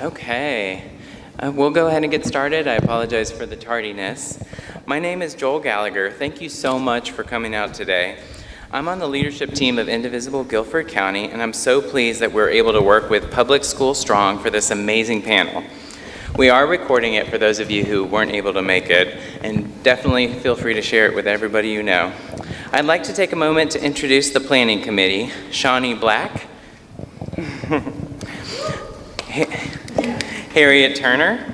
Okay, we'll go ahead and get started. I apologize for the tardiness. My name is Joel Gallagher. Thank you so much for coming out today. I'm on the leadership team of Indivisible Guilford County, and I'm so pleased that we're able to work with Public School Strong for this amazing panel. We are recording it for those of you who weren't able to make it, and definitely feel free to share it with everybody you know. I'd like to take a moment to introduce the Planning Committee. Shawnee Black, Harriet Turner,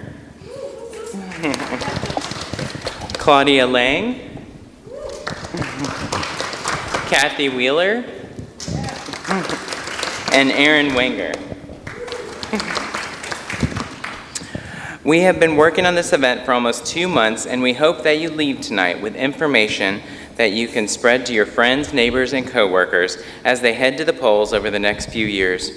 Claudia Lang, Kathy Wheeler, and Aaron Wenger. We have been working on this event for almost 2 months, and we hope that you leave tonight with information that you can spread to your friends, neighbors, and coworkers as they head to the polls over the next few years.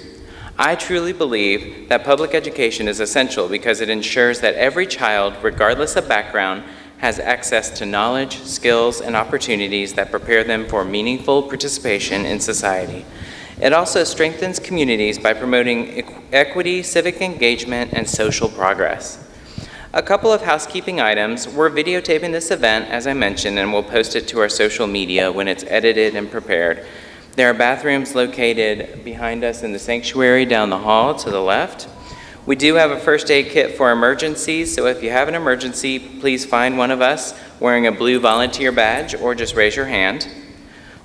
I truly believe that public education is essential because it ensures that every child, regardless of background, has access to knowledge, skills, and opportunities that prepare them for meaningful participation in society. It also strengthens communities by promoting equity, civic engagement, and social progress. A couple of housekeeping items. We're videotaping this event, as I mentioned, and we'll post it to our social media when it's edited and prepared. There are bathrooms located behind us in the sanctuary down the hall to the left. We do have a first aid kit for emergencies, so if you have an emergency, please find one of us wearing a blue volunteer badge or just raise your hand.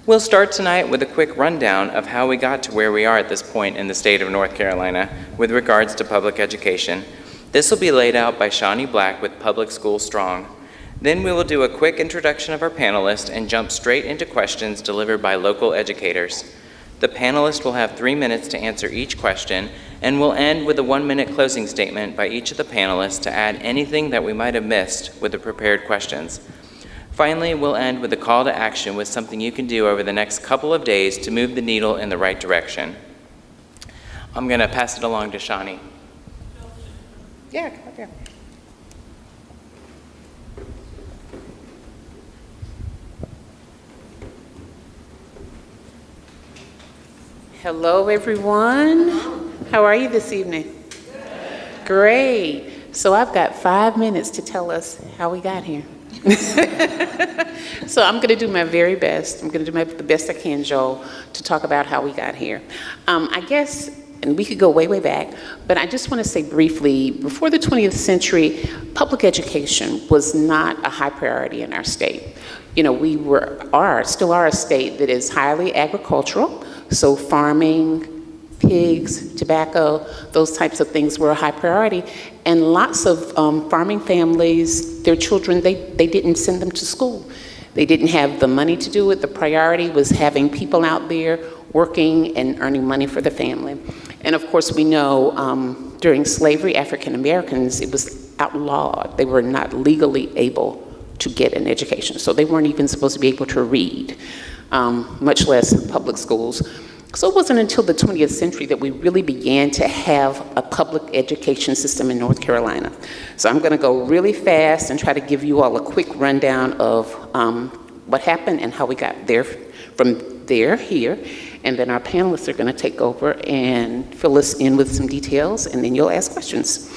We'll start tonight with a quick rundown of how we got to where we are at this point in the state of North Carolina with regards to public education. This will be laid out by Shawnee Black with Public School Strong. Then we will do a quick introduction of our panelists and jump straight into questions delivered by local educators. The panelists will have 3 minutes to answer each question, and we'll end with a 1-minute closing statement by each of the panelists to add anything that we might have missed with the prepared questions. Finally, we'll end with a call to action with something you can do over the next couple of days to move the needle in the right direction. I'm going to pass it along to Shawnee. Yeah, come up here. Hello, everyone. How are you this evening? Great. So I've got 5 minutes to tell us how we got here. So I'm going to do my very best. I'm going to do the best I can, Joel, to talk about how we got here. I guess, and we could go way, way back, but I just want to say briefly, before the 20th century, public education was not a high priority in our state. You know, we still are a state that is highly agricultural, so farming, pigs, tobacco, those types of things were a high priority. And lots of farming families, their children, they didn't send them to school. They didn't have the money to do it. The priority was having people out there working and earning money for the family. And of course, we know during slavery, African Americans, it was outlawed. They were not legally able to get an education. So they weren't even supposed to be able to read, much less public schools. So it wasn't until the 20th century that we really began to have a public education system in North Carolina. So I'm gonna go really fast and try to give you all a quick rundown of what happened and how we got there, from there here. And then our panelists are gonna take over and fill us in with some details, and then you'll ask questions.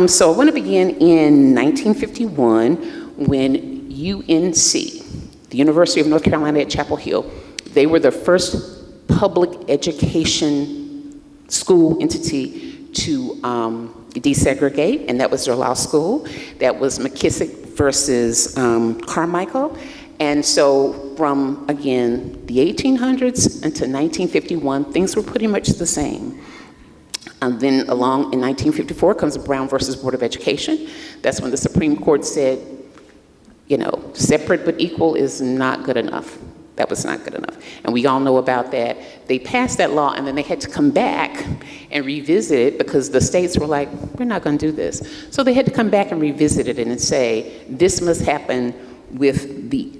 So I wanna begin in 1951 when UNC, the University of North Carolina at Chapel Hill, they were the first public education school entity to desegregate, and that was their law school. That was McKissick versus Carmichael. And so from, again, the 1800s until 1951, things were pretty much the same. And then along in 1954 comes Brown versus Board of Education. That's when the Supreme Court said, you know, separate but equal is not good enough. That was not good enough. And we all know about that. They passed that law, and then they had to come back and revisit it because the states were like, we're not going to do this. So they had to come back and revisit it and say, this must happen with the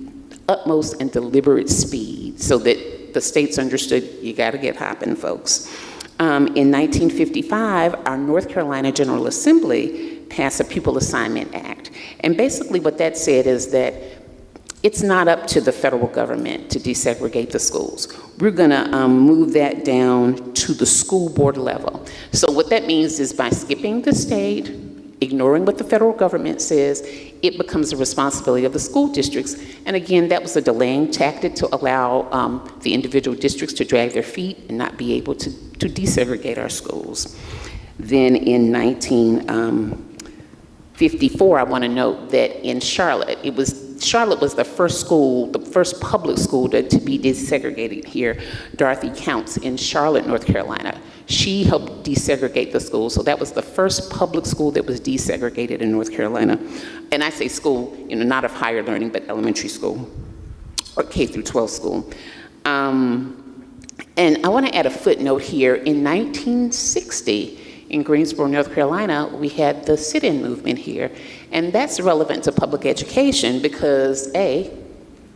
utmost and deliberate speed so that the states understood, you got to get hopping, folks. In 1955, our North Carolina General Assembly passed a Pupil Assignment Act. And basically what that said is that it's not up to the federal government to desegregate the schools. We're gonna move that down to the school board level. So what that means is by skipping the state, ignoring what the federal government says, it becomes the responsibility of the school districts. And again, that was a delaying tactic to allow the individual districts to drag their feet and not be able to desegregate our schools. Then in 1954, I want to note that in Charlotte, Charlotte was the first school, the first public school to be desegregated here. Dorothy Counts in Charlotte, North Carolina. She helped desegregate the school, so that was the first public school that was desegregated in North Carolina. And I say school, not of higher learning, but elementary school, or K through 12 school. And I want to add a footnote here. In 1960, in Greensboro, North Carolina, we had the sit-in movement here. And that's relevant to public education because, A,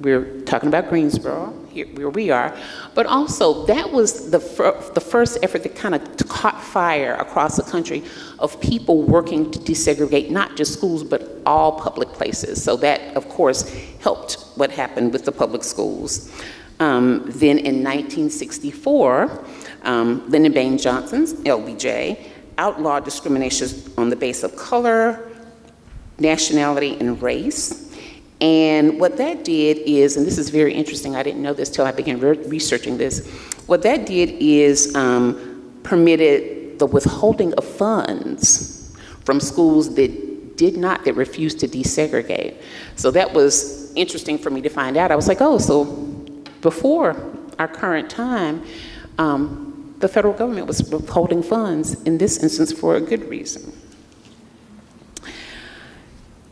we're talking about Greensboro, here where we are, but also that was the first effort that kind of caught fire across the country of people working to desegregate not just schools, but all public places. So that, of course, helped what happened with the public schools. Then in 1964, Lyndon Baines Johnson's LBJ outlawed discrimination on the basis of color, nationality, and race. And what that did is, and this is very interesting, I didn't know this till I began researching this, what that did is permitted the withholding of funds from schools that refused to desegregate. So that was interesting for me to find out. I was like, oh, so before our current time, the federal government was withholding funds, in this instance, for a good reason.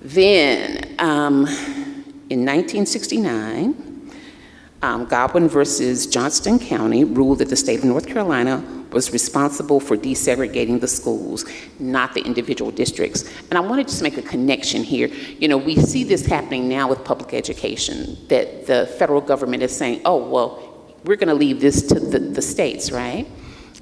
Then, in 1969, Godwin versus Johnston County ruled that the state of North Carolina was responsible for desegregating the schools, not the individual districts. And I want to just make a connection here. We see this happening now with public education, that the federal government is saying, oh, well, we're going to leave this to the states, right?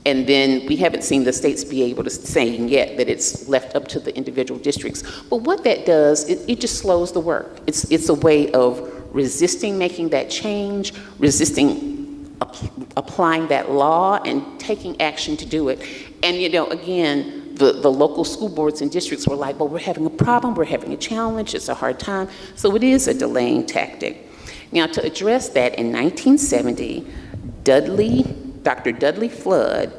And then we haven't seen the states be able to say yet that it's left up to the individual districts. But what that does, it just slows the work. It's a way of resisting making that change, resisting applying that law, and taking action to do it. And again, the local school boards and districts were like, well, we're having a problem, we're having a challenge, it's a hard time. So it is a delaying tactic. Now, to address that, in 1970, Dr. Dudley Flood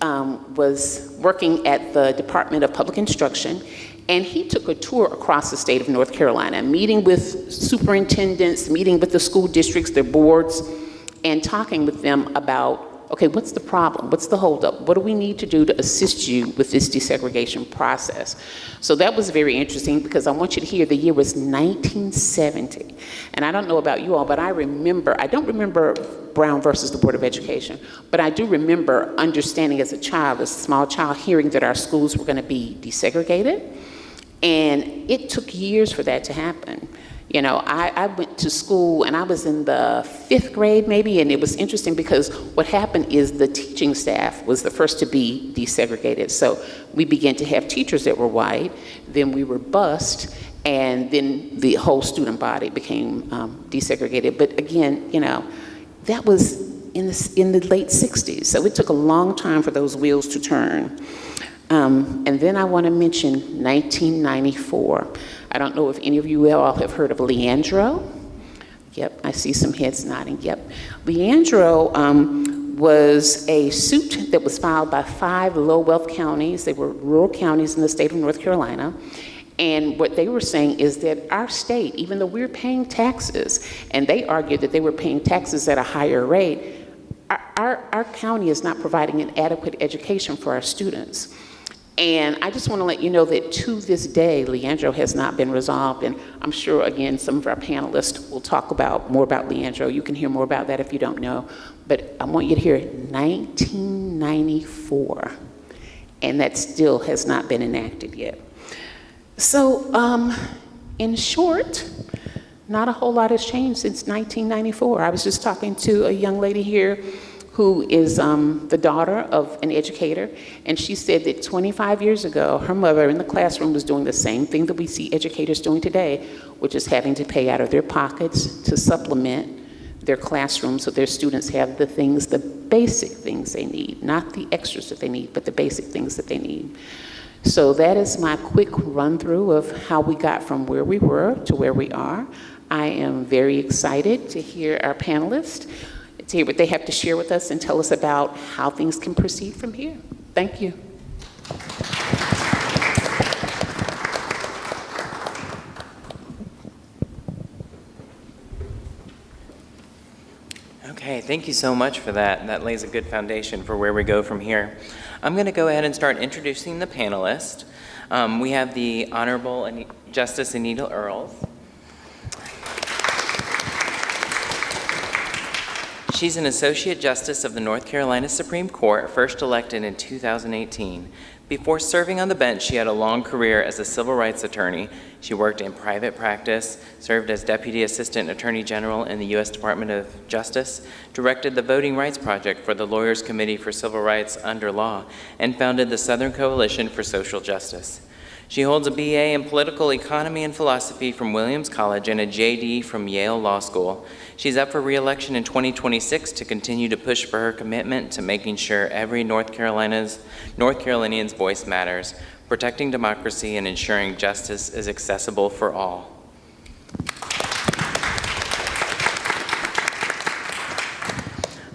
was working at the Department of Public Instruction, and he took a tour across the state of North Carolina, meeting with superintendents, meeting with the school districts, their boards, and talking with them about, okay, what's the problem? What's the holdup? What do we need to do to assist you with this desegregation process? So that was very interesting because I want you to hear the year was 1970. And I don't know about you all, but I don't remember Brown versus the Board of Education, but I do remember understanding as a child, as a small child, hearing that our schools were going to be desegregated. And it took years for that to happen. I went to school and I was in the 5th grade maybe, and it was interesting because what happened is the teaching staff was the first to be desegregated. So we began to have teachers that were white, then we were bused, and then the whole student body became desegregated. But again, that was in the late 60s. So it took a long time for those wheels to turn. And then I want to mention 1994. I don't know if any of you all have heard of Leandro. Yep, I see some heads nodding. Yep. Leandro was a suit that was filed by 5 low-wealth counties. They were rural counties in the state of North Carolina. And what they were saying is that our state, even though we're paying taxes, and they argued that they were paying taxes at a higher rate, our county is not providing an adequate education for our students. And I just want to let you know that to this day, Leandro has not been resolved. And I'm sure, again, some of our panelists will talk more about Leandro. You can hear more about that if you don't know. But I want you to hear 1994. And that still has not been enacted yet. So in short, not a whole lot has changed since 1994. I was just talking to a young lady here who is the daughter of an educator, and she said that 25 years ago, her mother in the classroom was doing the same thing that we see educators doing today, which is having to pay out of their pockets to supplement their classrooms so their students have the things, the basic things they need, not the extras that they need, but the basic things that they need. So that is my quick run through of how we got from where we were to where we are. I am very excited to hear our panelists, to hear what they have to share with us and tell us about how things can proceed from here. Thank you. Okay, thank you so much for that. That lays a good foundation for where we go from here. I'm going to go ahead and start introducing the panelists. We have the Honorable Justice Anita Earls. She's an Associate Justice of the North Carolina Supreme Court, first elected in 2018. Before serving on the bench, she had a long career as a civil rights attorney. She worked in private practice, served as Deputy Assistant Attorney General in the U.S. Department of Justice, directed the Voting Rights Project for the Lawyers Committee for Civil Rights Under Law, and founded the Southern Coalition for Social Justice. She holds a BA in Political Economy and Philosophy from Williams College and a JD from Yale Law School. She's up for re-election in 2026 to continue to push for her commitment to making sure every North Carolinian's voice matters, protecting democracy and ensuring justice is accessible for all.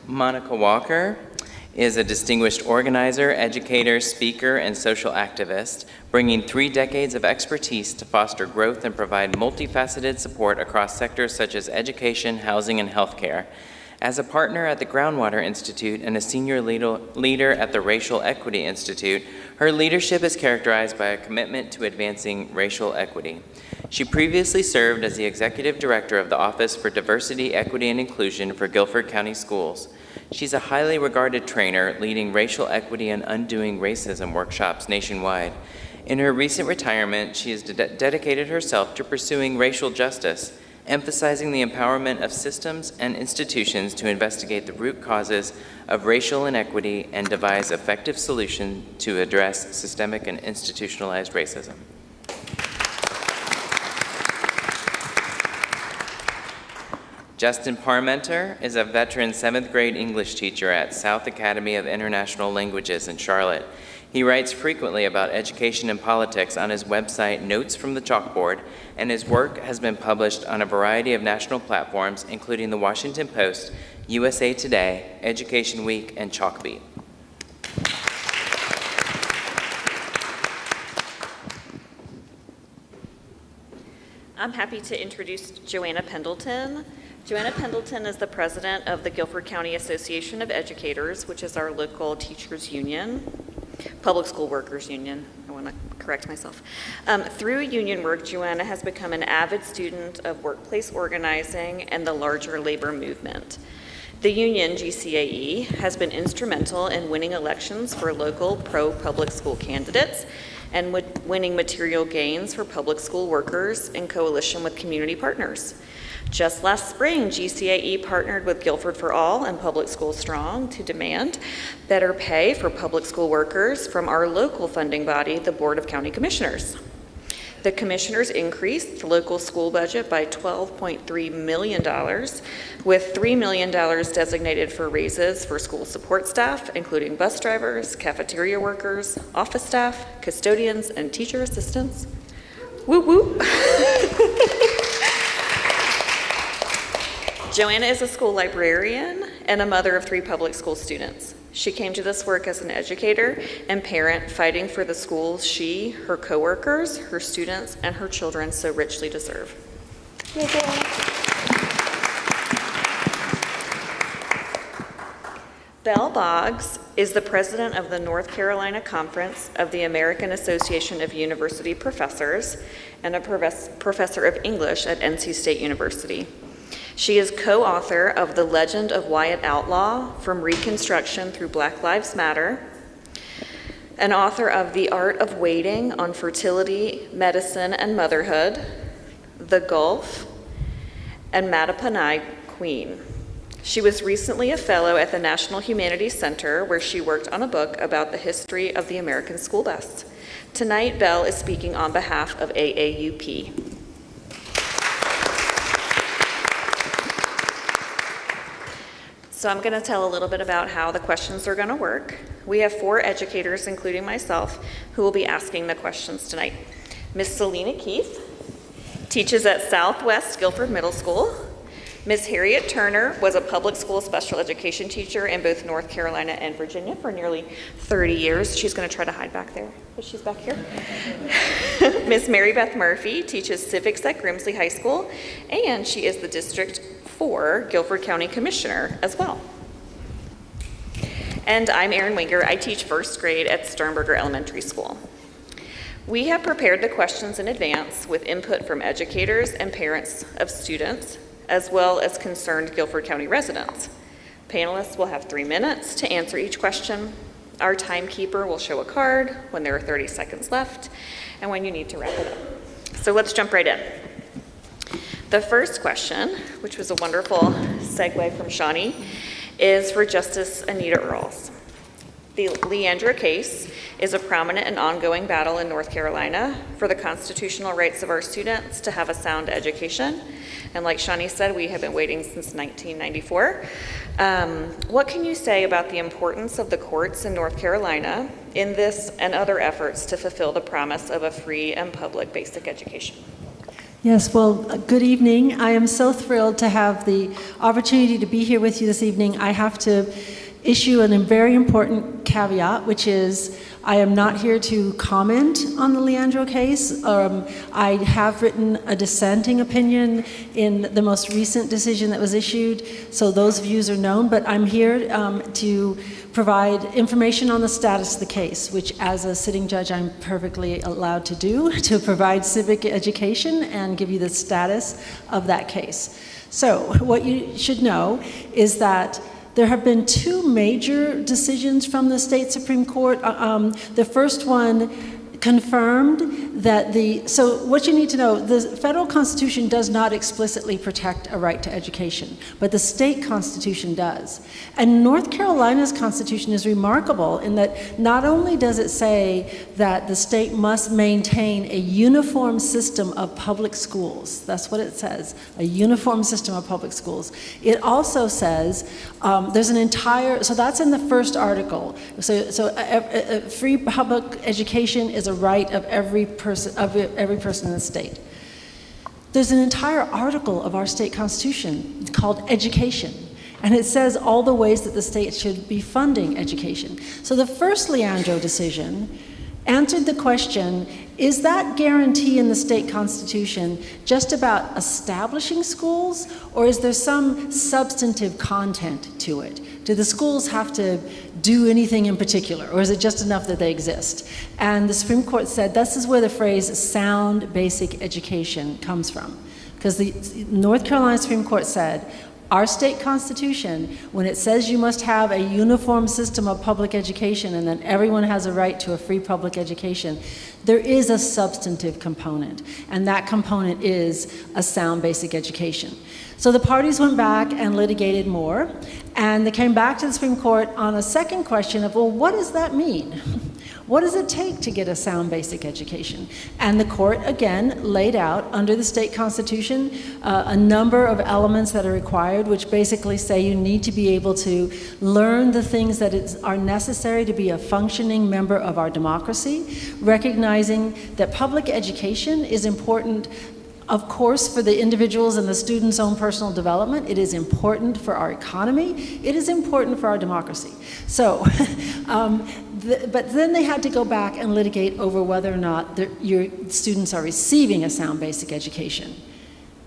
Monica Walker is a distinguished organizer, educator, speaker, and social activist, bringing 3 decades of expertise to foster growth and provide multifaceted support across sectors such as education, housing, and healthcare. As a partner at the Groundwater Institute and a senior leader at the Racial Equity Institute, her leadership is characterized by a commitment to advancing racial equity. She previously served as the Executive Director of the Office for Diversity, Equity, and Inclusion for Guilford County Schools. She's a highly regarded trainer leading racial equity and undoing racism workshops nationwide. In her recent retirement, she has dedicated herself to pursuing racial justice, emphasizing the empowerment of systems and institutions to investigate the root causes of racial inequity and devise effective solutions to address systemic and institutionalized racism. Justin Parmenter is a veteran 7th grade English teacher at South Academy of International Languages in Charlotte. He writes frequently about education and politics on his website, Notes from the Chalkboard, and his work has been published on a variety of national platforms, including the Washington Post, USA Today, Education Week, and Chalkbeat. I'm happy to introduce Joanna Pendelton. Joanna Pendelton is the president of the Guilford County Association of Educators, which is our local teachers union, public school workers union. I want to correct myself. Through union work, Joanna has become an avid student of workplace organizing and the larger labor movement. The union, GCAE, has been instrumental in winning elections for local pro-public school candidates and winning material gains for public school workers in coalition with community partners. Just last spring, GCAE partnered with Guilford for All and Public School Strong to demand better pay for public school workers from our local funding body, the Board of County Commissioners. The commissioners increased the local school budget by $12.3 million, with $3 million designated for raises for school support staff, including bus drivers, cafeteria workers, office staff, custodians, and teacher assistants. Woo woo. Joanna is a school librarian and a mother of 3 public school students. She came to this work as an educator and parent, fighting for the schools she, her coworkers, her students, and her children so richly deserve. Belle Boggs is the president of the North Carolina Conference of the American Association of University Professors and a professor of English at NC State University. She is co-author of The Legend of Wyatt Outlaw, From Reconstruction Through Black Lives Matter, an author of The Art of Waiting on Fertility, Medicine, and Motherhood, The Gulf, and Mattaponi Queen. She was recently a fellow at the National Humanities Center, where she worked on a book about the history of the American school bus. Tonight, Belle is speaking on behalf of AAUP. So I'm going to tell a little bit about how the questions are going to work. We have 4 educators, including myself, who will be asking the questions tonight. Ms. Selena Keith teaches at Southwest Guilford Middle School. Ms. Harriet Turner was a public school special education teacher in both North Carolina and Virginia for nearly 30 years. She's going to try to hide back there, but she's back here. Ms. Mary Beth Murphy teaches civics at Grimsley High School, and she is the District 4 Guilford County Commissioner as well. And I'm Erin Winger. I teach first grade at Sternberger Elementary School. We have prepared the questions in advance with input from educators and parents of students, as well as concerned Guilford County residents. Panelists will have 3 minutes to answer each question. Our timekeeper will show a card when there are 30 seconds left and when you need to wrap it up. So let's jump right in. The first question, which was a wonderful segue from Shawnee, is for Justice Anita Earls. The Leandra case is a prominent and ongoing battle in North Carolina for the constitutional rights of our students to have a sound education. And like Shawnee said, we have been waiting since 1994. What can you say about the importance of the courts in North Carolina in this and other efforts to fulfill the promise of a free and public basic education? Yes, well, good evening. I am so thrilled to have the opportunity to be here with you this evening. I have to issue a very important caveat, which is I am not here to comment on the Leandro case. I have written a dissenting opinion in the most recent decision that was issued, so those views are known, but I'm here to provide information on the status of the case, which as a sitting judge I'm perfectly allowed to do, to provide civic education and give you the status of that case. So what you should know is that there have been 2 major decisions from the state Supreme Court. The first one confirmed that so what you need to know, the federal Constitution does not explicitly protect a right to education, but the state Constitution does. And North Carolina's Constitution is remarkable in that not only does it say that the state must maintain a uniform system of public schools, that's what it says, a uniform system of public schools. It also says there's an entire, so that's in the first article. So free public education is a right of every person in the state. There's an entire article of our state constitution called education, and it says all the ways that the state should be funding education. So the first Leandro decision answered the question, is that guarantee in the state constitution just about establishing schools, or is there some substantive content to it? Do the schools have to do anything in particular, or is it just enough that they exist? And the Supreme Court said this is where the phrase sound basic education comes from. Because the North Carolina Supreme Court said, our state constitution, when it says you must have a uniform system of public education and that everyone has a right to a free public education, there is a substantive component, and that component is a sound basic education. So the parties went back and litigated more, and they came back to the Supreme Court on a second question of, well, what does that mean? What does it take to get a sound basic education? And the court, again, laid out under the state constitution a number of elements that are required, which basically say you need to be able to learn the things that are necessary to be a functioning member of our democracy, recognizing that public education is important, of course, for the individuals and the students' own personal development. It is important for our economy. It is important for our democracy. So, but then they had to go back and litigate over whether or not your students are receiving a sound basic education.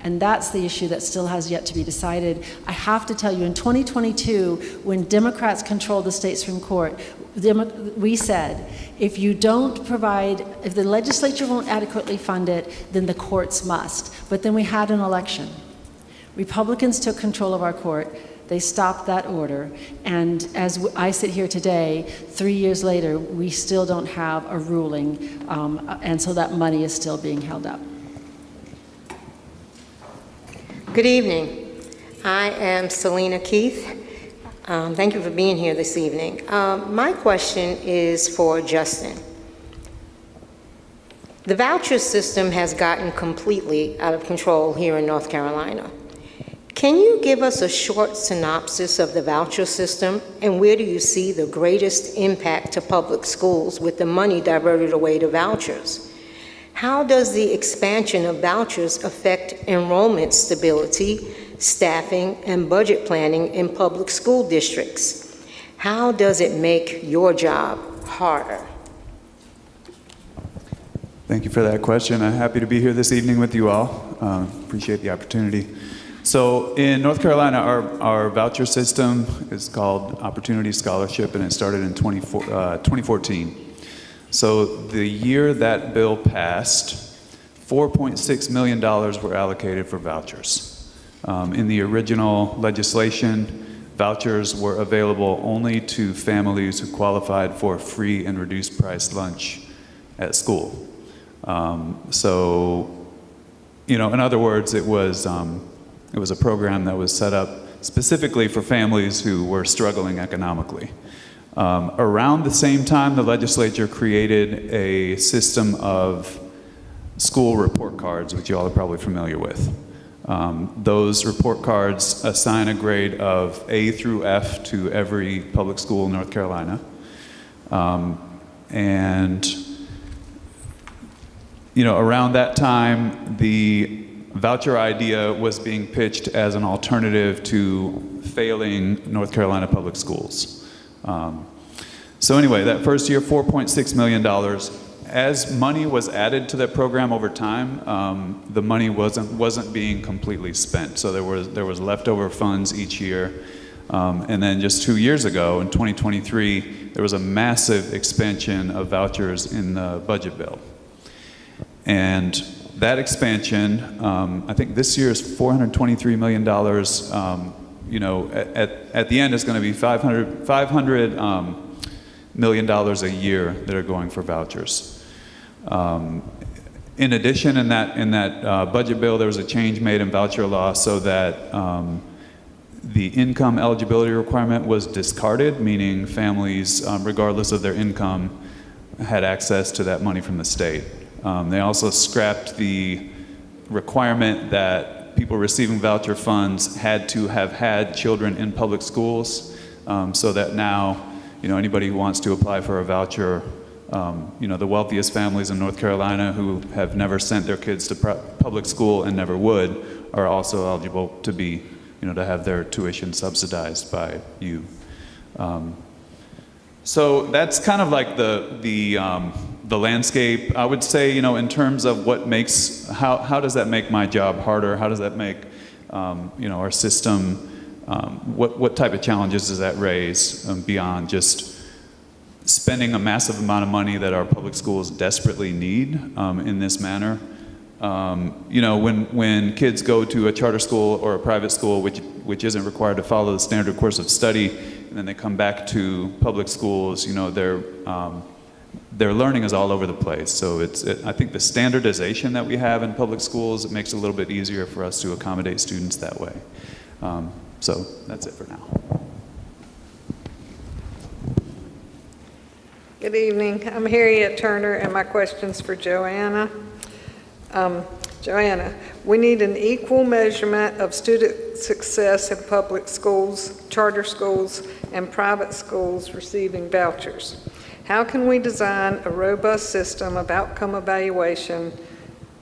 And that's the issue that still has yet to be decided. I have to tell you, in 2022, when Democrats controlled the state Supreme Court, we said, if you don't provide, if the legislature won't adequately fund it, then the courts must. But then we had an election. Republicans took control of our court. They stopped that order. And as I sit here today, 3 years later, we still don't have a ruling. And so that money is still being held up. Good evening. I am Selena Keith. Thank you for being here this evening. My question is for Justin. The voucher system has gotten completely out of control here in North Carolina. Can you give us a short synopsis of the voucher system, and where do you see the greatest impact to public schools with the money diverted away to vouchers? How does the expansion of vouchers affect enrollment stability, staffing, and budget planning in public school districts? How does it make your job harder? Thank you for that question. I'm happy to be here this evening with you all. Appreciate the opportunity. So in North Carolina, our voucher system is called Opportunity Scholarship, and it started in 2014. So the year that bill passed, $4.6 million were allocated for vouchers. In the original legislation, vouchers were available only to families who qualified for free and reduced price lunch at school. So, in other words, it was a program that was set up specifically for families who were struggling economically. Around the same time, the legislature created a system of school report cards, which you all are probably familiar with. Those report cards assign a grade of A through F to every public school in North Carolina. Around that time, the voucher idea was being pitched as an alternative to failing North Carolina public schools. So anyway, that first year, $4.6 million. As money was added to that program over time, the money wasn't being completely spent. So there was leftover funds each year. And then just 2 years ago, in 2023, there was a massive expansion of vouchers in the budget bill. And that expansion, I think this year is $423 million. At the end, it's going to be $500 million a year that are going for vouchers. In addition, in that budget bill, there was a change made in voucher law so that the income eligibility requirement was discarded, meaning families, regardless of their income, had access to that money from the state. They also scrapped the requirement that people receiving voucher funds had to have had children in public schools, so that now, anybody who wants to apply for a voucher, the wealthiest families in North Carolina who have never sent their kids to public school and never would are also eligible to be, to have their tuition subsidized by you. So that's kind of like the landscape. I would say, in terms of how does that make my job harder? How does that make, our system, what type of challenges does that raise beyond just spending a massive amount of money that our public schools desperately need in this manner? When kids go to a charter school or a private school, which isn't required to follow the standard course of study, and then they come back to public schools, their learning is all over the place. So I think the standardization that we have in public schools, it makes it a little bit easier for us to accommodate students that way. So that's it for now. Good evening. I'm Harriet Turner, and my question's for Joanna. Joanna, we need an equal measurement of student success in public schools, charter schools, and private schools receiving vouchers. How can we design a robust system of outcome evaluation,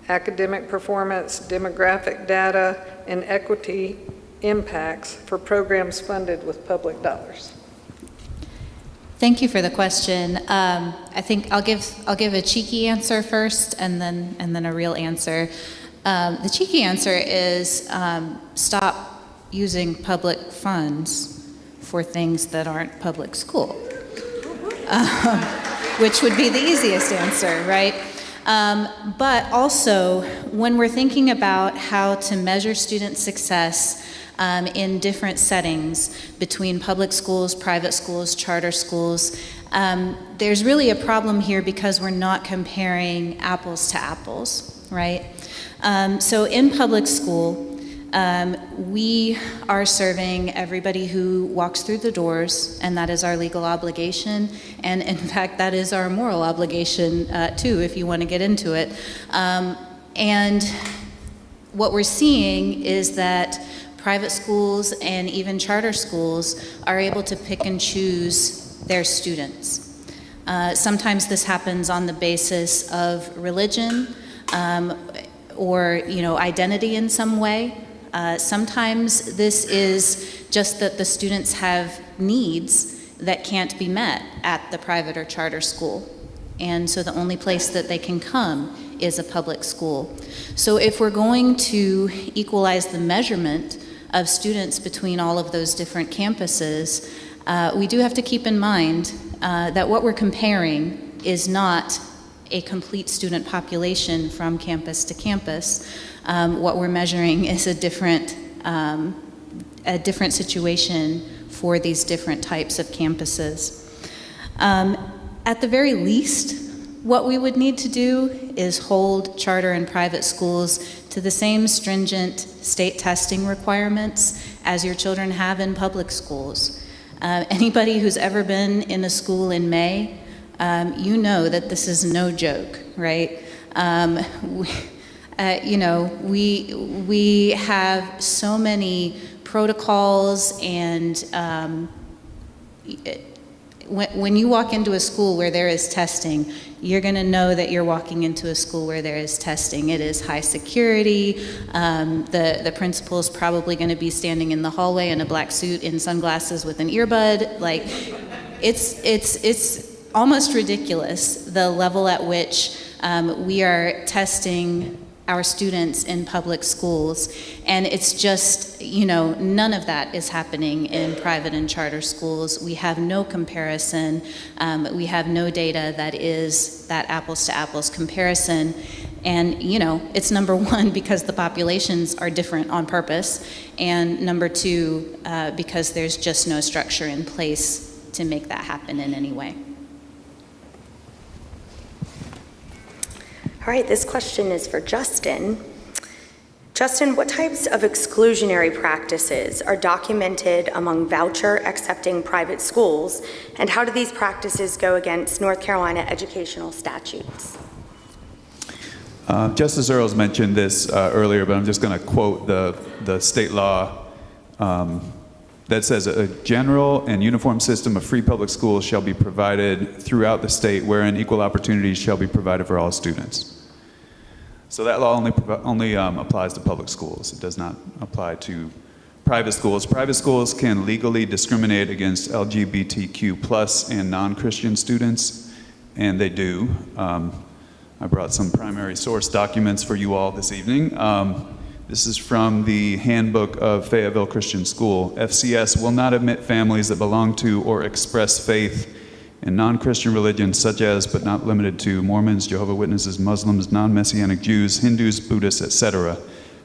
academic performance, demographic data, and equity impacts for programs funded with public dollars? Thank you for the question. I think I'll give a cheeky answer first, and then a real answer. The cheeky answer is stop using public funds for things that aren't public school, which would be the easiest answer, right? But also, when we're thinking about how to measure student success in different settings between public schools, private schools, charter schools, there's really a problem here because we're not comparing apples to apples, right? So in public school, we are serving everybody who walks through the doors, and that is our legal obligation. And in fact, that is our moral obligation too, if you want to get into it. And what we're seeing is that Private schools and even charter schools are able to pick and choose their students. Sometimes this happens on the basis of religion or identity in some way. Sometimes this is just that the students have needs that can't be met at the private or charter school. And so the only place that they can come is a public school. So if we're going to equalize the measurement of students between all of those different campuses, we do have to keep in mind that what we're comparing is not a complete student population from campus to campus. What we're measuring is a different situation for these different types of campuses. At the very least, what we would need to do is hold charter and private schools to the same stringent state testing requirements as your children have in public schools. Anybody who's ever been in a school in May, you know that this is no joke, right? We have so many protocols, and when you walk into a school where there is testing, you're going to know that you're walking into a school where there is testing. It is high security. The principal is probably going to be standing in the hallway in a black suit and sunglasses with an earbud. Like, it's almost ridiculous, the level at which we are testing our students in public schools. And it's just, none of that is happening in private and charter schools. We have no comparison. We have no data that is that apples to apples comparison. And, it's number one, because the populations are different on purpose. And number two, because there's just no structure in place to make that happen in any way. All right, this question is for Justin. Justin, what types of exclusionary practices are documented among voucher-accepting private schools, and how do these practices go against North Carolina educational statutes? Justice Earls mentioned this earlier, but I'm just going to quote the state law that says a general and uniform system of free public schools shall be provided throughout the state, wherein equal opportunities shall be provided for all students. So that law only applies to public schools. It does not apply to private schools. Private schools can legally discriminate against LGBTQ plus and non-Christian students, and they do. I brought some primary source documents for you all this evening. This is from the Handbook of Fayetteville Christian School. FCS will not admit families that belong to or express faith in non-Christian religions such as, but not limited to, Mormons, Jehovah's Witnesses, Muslims, non-Messianic Jews, Hindus, Buddhists, etc.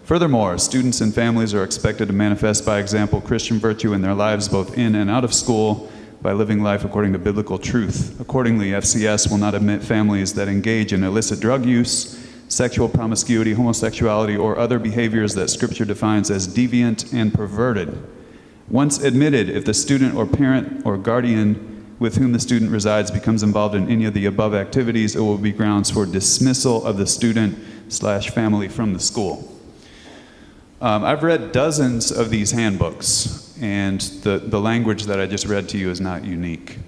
Furthermore, students and families are expected to manifest by example Christian virtue in their lives both in and out of school by living life according to biblical truth. Accordingly, FCS will not admit families that engage in illicit drug use, sexual promiscuity, homosexuality, or other behaviors that Scripture defines as deviant and perverted. Once admitted, if the student or parent or guardian with whom the student resides becomes involved in any of the above activities, it will be grounds for dismissal of the student/family from the school. I've read dozens of these handbooks, and the language that I just read to you is not unique.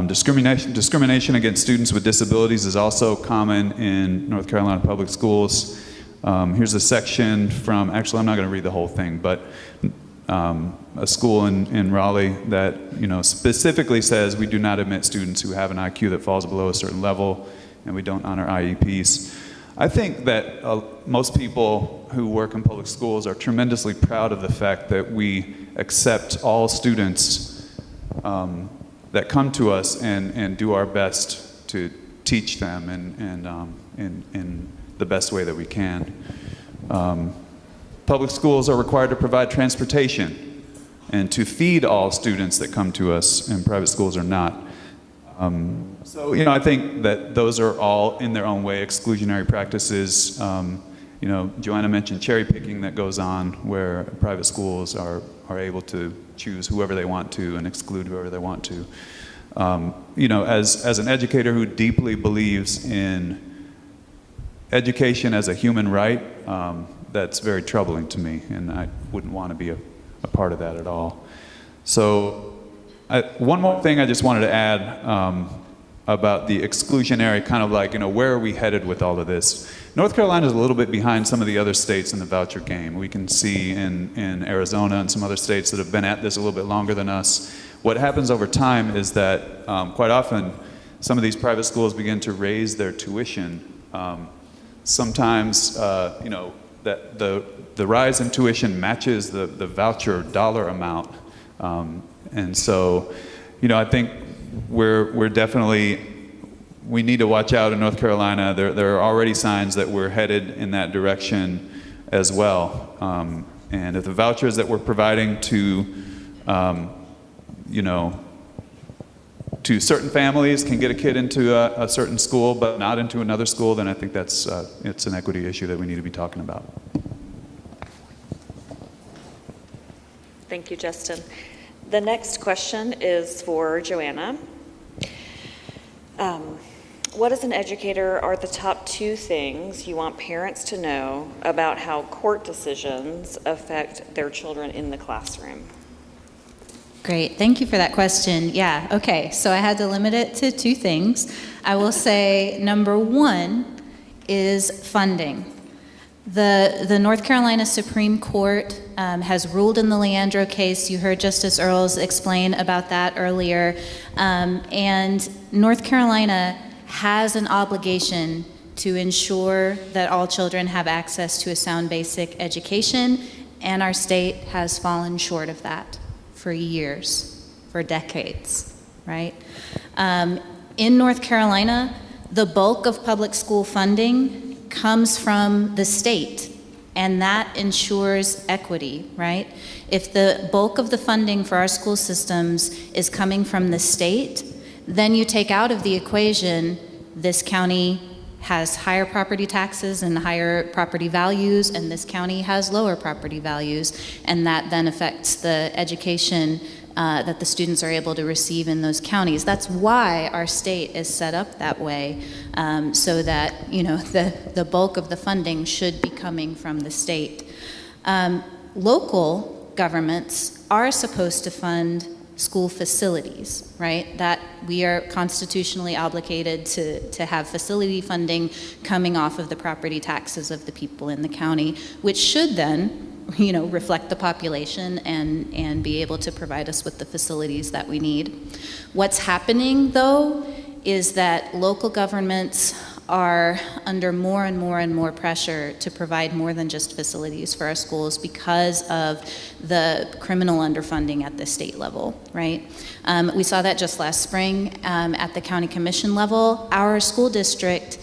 Discrimination against students with disabilities is also common in North Carolina public schools. Here's a section from, actually I'm not going to read the whole thing, but a school in Raleigh that specifically says we do not admit students who have an IQ that falls below a certain level, and we don't honor IEPs. I think that most people who work in public schools are tremendously proud of the fact that we accept all students that come to us and do our best to teach them in the best way that we can. Public schools are required to provide transportation and to feed all students that come to us, and private schools are not. So, I think that those are all, in their own way, exclusionary practices. Joanna mentioned cherry picking that goes on, where private schools are able to choose whoever they want to and exclude whoever they want to. As an educator who deeply believes in education as a human right, that's very troubling to me, and I wouldn't want to be a part of that at all. So one more thing I just wanted to add about the exclusionary, kind of like, where are we headed with all of this? North Carolina is a little bit behind some of the other states in the voucher game. We can see in Arizona and some other states that have been at this a little bit longer than us. What happens over time is that quite often some of these private schools begin to raise their tuition. Sometimes, that the rise in tuition matches the voucher dollar amount. And so, I think we're definitely, we need to watch out in North Carolina. There are already signs that we're headed in that direction as well. And if the vouchers that we're providing to, to certain families can get a kid into a certain school but not into another school, then I think that's it's an equity issue that we need to be talking about. Thank you, Justin. The next question is for Joanna. What, as an educator, are the top 2 things you want parents to know about how court decisions affect their children in the classroom? Great, thank you for that question. Yeah, okay, so I had to limit it to 2 things. I will say number 1 is funding. The North Carolina Supreme Court has ruled in the Leandro case. You heard Justice Earls explain about that earlier. And North Carolina has an obligation to ensure that all children have access to a sound basic education, and our state has fallen short of that for years, for decades, right? In North Carolina, the bulk of public school funding comes from the state, and that ensures equity, right? If the bulk of the funding for our school systems is coming from the state, then you take out of the equation, this county has higher property taxes and higher property values, and this county has lower property values, and that then affects the education that the students are able to receive in those counties. That's why our state is set up that way, so that the bulk of the funding should be coming from the state. Local governments are supposed to fund school facilities, right? That we are constitutionally obligated to have facility funding coming off of the property taxes of the people in the county, which should then reflect the population and be able to provide us with the facilities that we need. What's happening, though, is that local governments are under more and more and more pressure to provide more than just facilities for our schools because of the criminal underfunding at the state level, right? We saw that just last spring at the county commission level. Our school district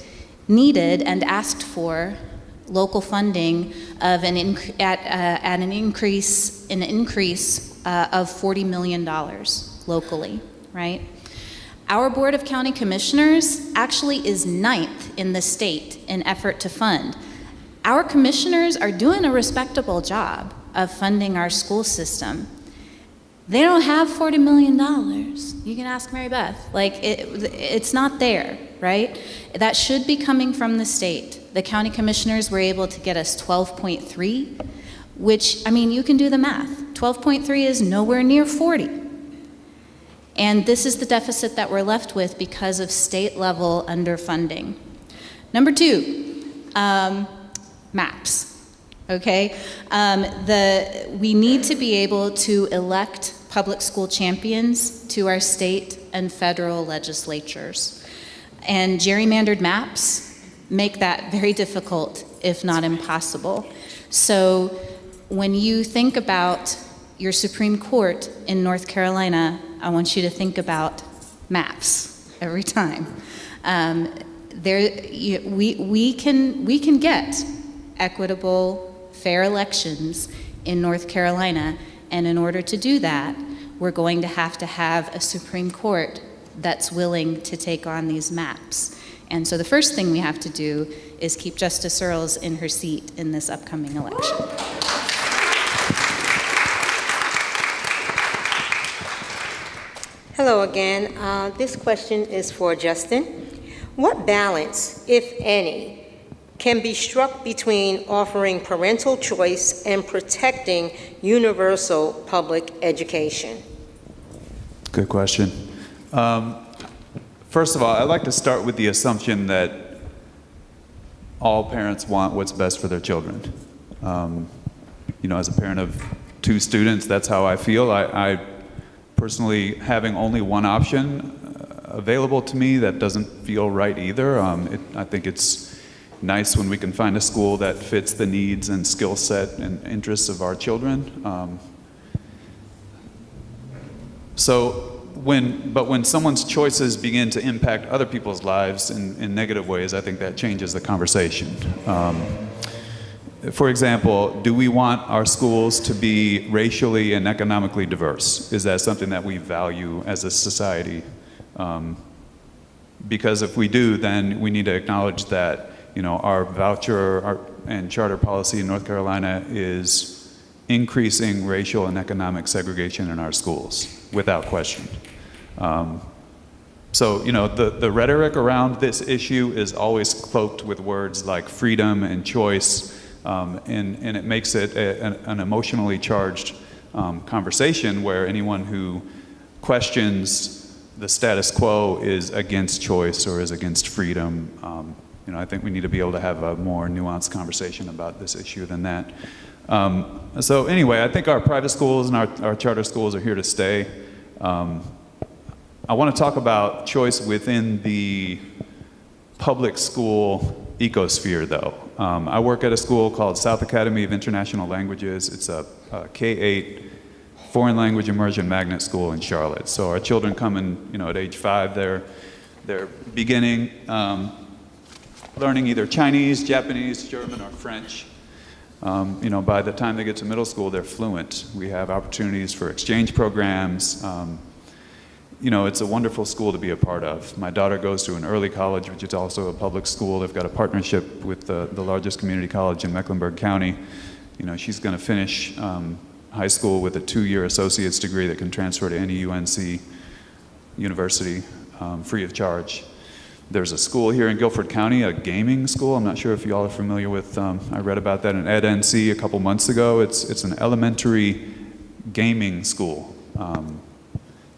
needed and asked for local funding of an increase of $40 million locally, right? Our Board of County Commissioners actually is 9th in the state in effort to fund. Our commissioners are doing a respectable job of funding our school system. They don't have $40 million. You can ask Mary Beth. It's not there, right? That should be coming from the state. The county commissioners were able to get us 12.3, which, you can do the math. 12.3 is nowhere near 40. And this is the deficit that we're left with because of state level underfunding. Number 2, maps, okay? We need to be able to elect public school champions to our state and federal legislatures. And gerrymandered maps make that very difficult, if not impossible. So when you think about your Supreme Court in North Carolina, I want you to think about maps every time. We can get equitable, fair elections in North Carolina, and in order to do that, we're going to have a Supreme Court that's willing to take on these maps. And so the first thing we have to do is keep Justice Earls in her seat in this upcoming election. Hello again. This question is for Justin. What balance, if any, can be struck between offering parental choice and protecting universal public education? Good question. First of all, I'd like to start with the assumption that all parents want what's best for their children. As a parent of 2 students, that's how I feel. I personally, having only one option available to me, that doesn't feel right either. I think it's nice when we can find a school that fits the needs and skill set and interests of our children. But when someone's choices begin to impact other people's lives in negative ways, I think that changes the conversation. For example, do we want our schools to be racially and economically diverse? Is that something that we value as a society? Because if we do, then we need to acknowledge that our voucher and charter policy in North Carolina is increasing racial and economic segregation in our schools, without question. The rhetoric around this issue is always cloaked with words like freedom and choice, and it makes it an emotionally charged conversation where anyone who questions the status quo is against choice or is against freedom. I think we need to be able to have a more nuanced conversation about this issue than that. Anyway, I think our private schools and our charter schools are here to stay. I want to talk about choice within the public school ecosphere, though. I work at a school called South Academy of International Languages. It's a K-8 foreign language immersion magnet school in Charlotte. So our children come in, at age 5, they're beginning learning either Chinese, Japanese, German, or French. By the time they get to middle school, they're fluent. We have opportunities for exchange programs. It's a wonderful school to be a part of. My daughter goes to an early college, which is also a public school. They've got a partnership with the largest community college in Mecklenburg County. She's going to finish high school with a 2-year associate's degree that can transfer to any UNC university free of charge. There's a school here in Guilford County, a gaming school. I'm not sure if you all are familiar with, I read about that in EdNC a couple months ago. It's an elementary gaming school.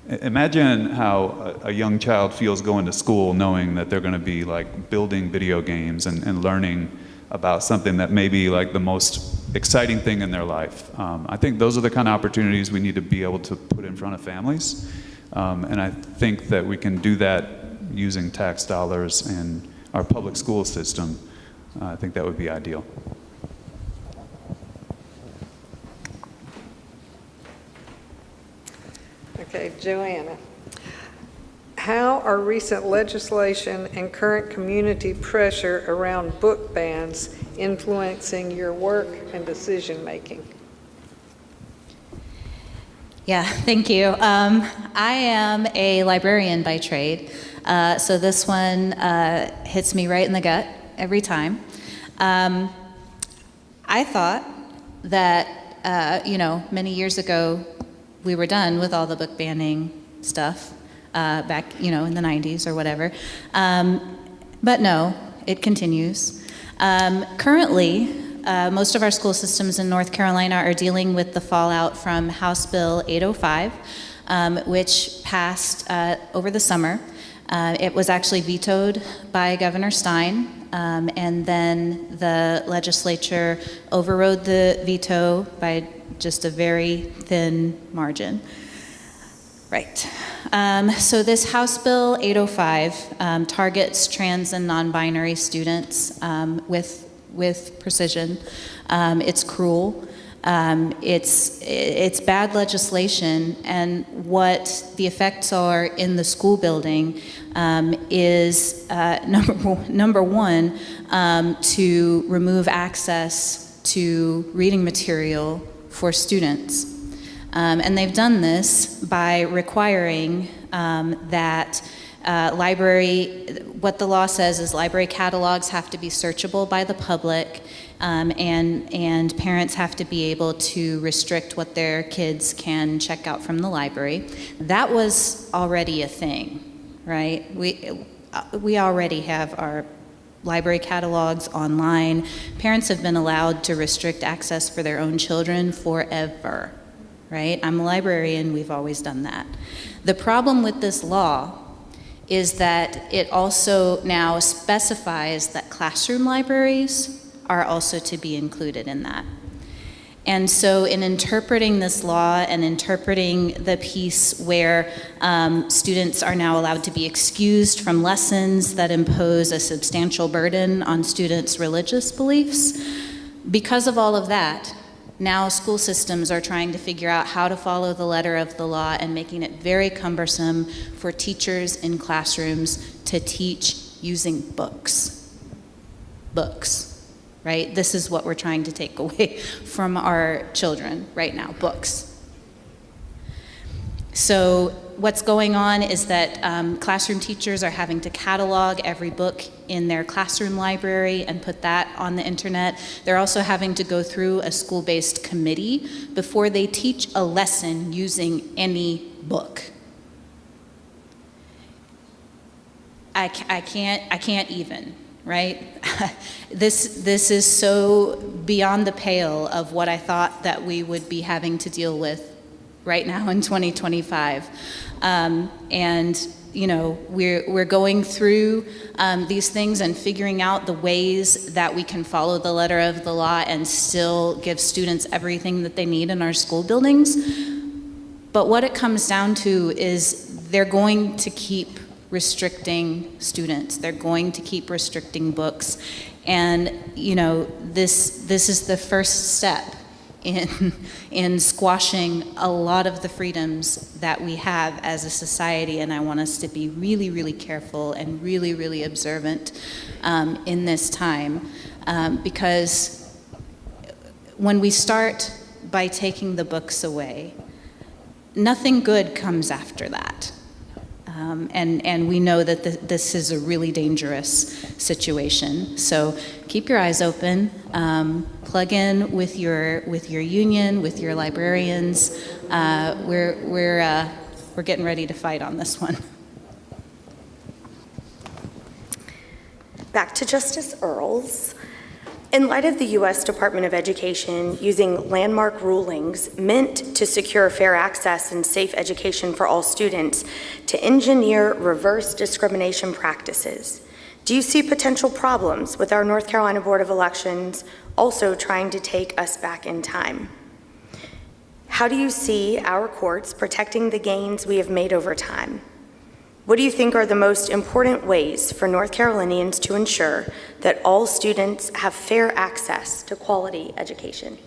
Imagine how a young child feels going to school knowing that they're going to be like building video games and learning about something that may be like the most exciting thing in their life. I think those are the kind of opportunities we need to be able to put in front of families. And I think that we can do that using tax dollars and our public school system. I think that would be ideal. Okay, Joanna. How are recent legislation and current community pressure around book bans influencing your work and decision making? Yeah, thank you. I am a librarian by trade, so this one hits me right in the gut every time. I thought that, many years ago, we were done with all the book banning stuff back, in the 90s or whatever. But no, it continues. Currently, most of our school systems in North Carolina are dealing with the fallout from House Bill 805, which passed over the summer. It was actually vetoed by Governor Stein, and then the legislature overrode the veto by just a very thin margin. Right. So this House Bill 805 targets trans and non-binary students with precision. It's cruel. It's bad legislation, and what the effects are in the school building is number one, to remove access to reading material for students. And they've done this by requiring that what the law says is library catalogs have to be searchable by the public, and parents have to be able to restrict what their kids can check out from the library. That was already a thing, right? We already have our library catalogs online. Parents have been allowed to restrict access for their own children forever, right? I'm a librarian, we've always done that. The problem with this law is that it also now specifies that classroom libraries are also to be included in that. And so in interpreting this law and interpreting the piece where students are now allowed to be excused from lessons that impose a substantial burden on students' religious beliefs, because of all of that, now school systems are trying to figure out how to follow the letter of the law and making it very cumbersome for teachers in classrooms to teach using books. Books. Right? This is what we're trying to take away from our children right now, books. So what's going on is that classroom teachers are having to catalog every book in their classroom library and put that on the internet. They're also having to go through a school-based committee before they teach a lesson using any book. I can't even. Right? This is so beyond the pale of what I thought that we would be having to deal with right now in 2025. And you know, we're going through these things and figuring out the ways that we can follow the letter of the law and still give students everything that they need in our school buildings. But what it comes down to is they're going to keep restricting students. They're going to keep restricting books. And, you know, this is the first step in squashing a lot of the freedoms that we have as a society. And I want us to be really, really careful and really, really observant in this time. Because when we start by taking the books away, nothing good comes after that. And we know that this is a really dangerous situation. So keep your eyes open, plug in with your union, with your librarians. We're getting ready to fight on this one. Back to Justice Earls. In light of the U.S. Department of Education using landmark rulings meant to secure fair access and safe education for all students to engineer reverse discrimination practices, do you see potential problems with our North Carolina Board of Elections also trying to take us back in time? How do you see our courts protecting the gains we have made over time? What do you think are the most important ways for North Carolinians to ensure that all students have fair access to quality education?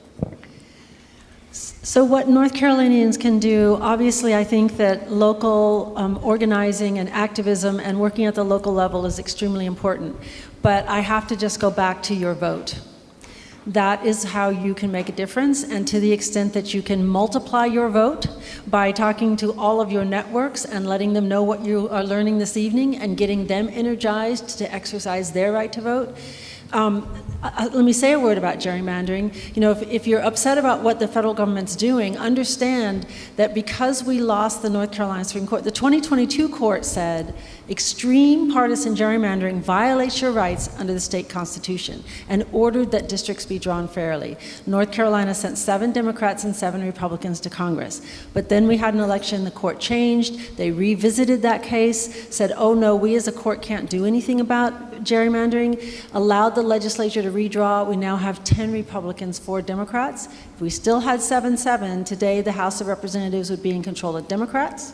So what North Carolinians can do, obviously I think that local organizing and activism and working at the local level is extremely important. But I have to just go back to your vote. That is how you can make a difference, and to the extent that you can multiply your vote by talking to all of your networks and letting them know what you are learning this evening and getting them energized to exercise their right to vote. Let me say a word about gerrymandering. You know, if you're upset about what the federal government's doing, understand that because we lost the North Carolina Supreme Court, the 2022 court said extreme partisan gerrymandering violates your rights under the state constitution and ordered that districts be drawn fairly. North Carolina sent 7 Democrats and 7 Republicans to Congress. But then we had an election, the court changed, they revisited that case, said, oh no, we as a court can't do anything about gerrymandering, allowed the legislature to redraw. We now have 10 Republicans, 4 Democrats. If we still had 7-7, today the House of Representatives would be in control of Democrats.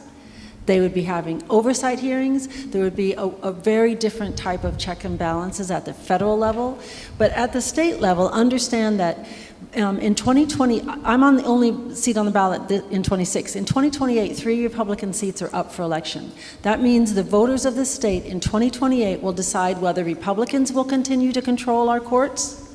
They would be having oversight hearings. There would be a very different type of check and balances at the federal level. But at the state level, understand that in 2020, I'm on the only seat on the ballot in 26. In 2028, 3 Republican seats are up for election. That means the voters of the state in 2028 will decide whether Republicans will continue to control our courts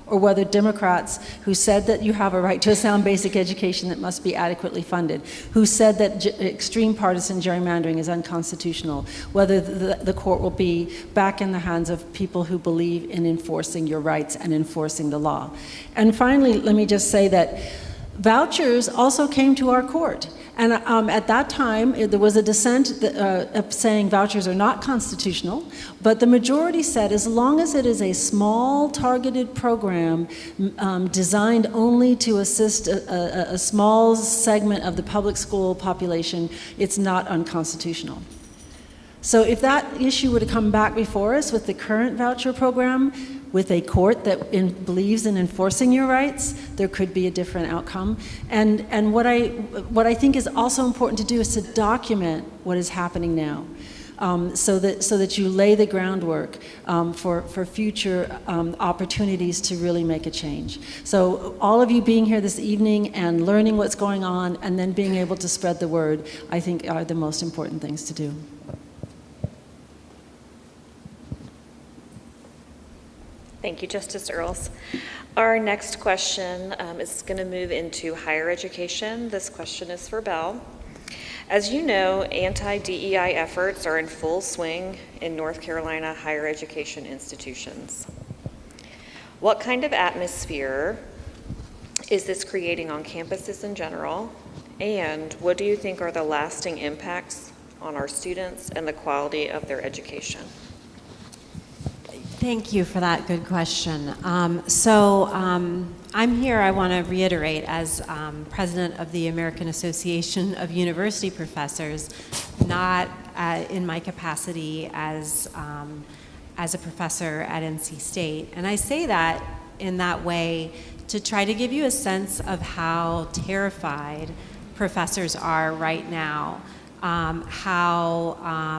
or whether Democrats, who said that you have a right to a sound basic education that must be adequately funded, who said that extreme partisan gerrymandering is unconstitutional, whether the court will be back in the hands of people who believe in enforcing your rights and enforcing the law. And finally, let me just say that Vouchers also came to our court. And at that time, there was a dissent saying vouchers are not constitutional, but the majority said as long as it is a small targeted program designed only to assist a small segment of the public school population, it's not unconstitutional. So if that issue were to come back before us with the current voucher program, with a court that believes in enforcing your rights, there could be a different outcome. And what I think is also important to do is to document what is happening now, so that you lay the groundwork for future opportunities to really make a change. So all of you being here this evening and learning what's going on and then being able to spread the word, I think are the most important things to do. Thank you, Justice Earls. Our next question is going to move into higher education. This question is for Belle. As you know, anti-DEI efforts are in full swing in North Carolina higher education institutions. What kind of atmosphere is this creating on campuses in general? And what do you think are the lasting impacts on our students and the quality of their education? Thank you for that good question. I'm here, I want to reiterate, as president of the American Association of University Professors, not in my capacity as a professor at NC State. And I say that in that way to try to give you a sense of how terrified professors are right now, how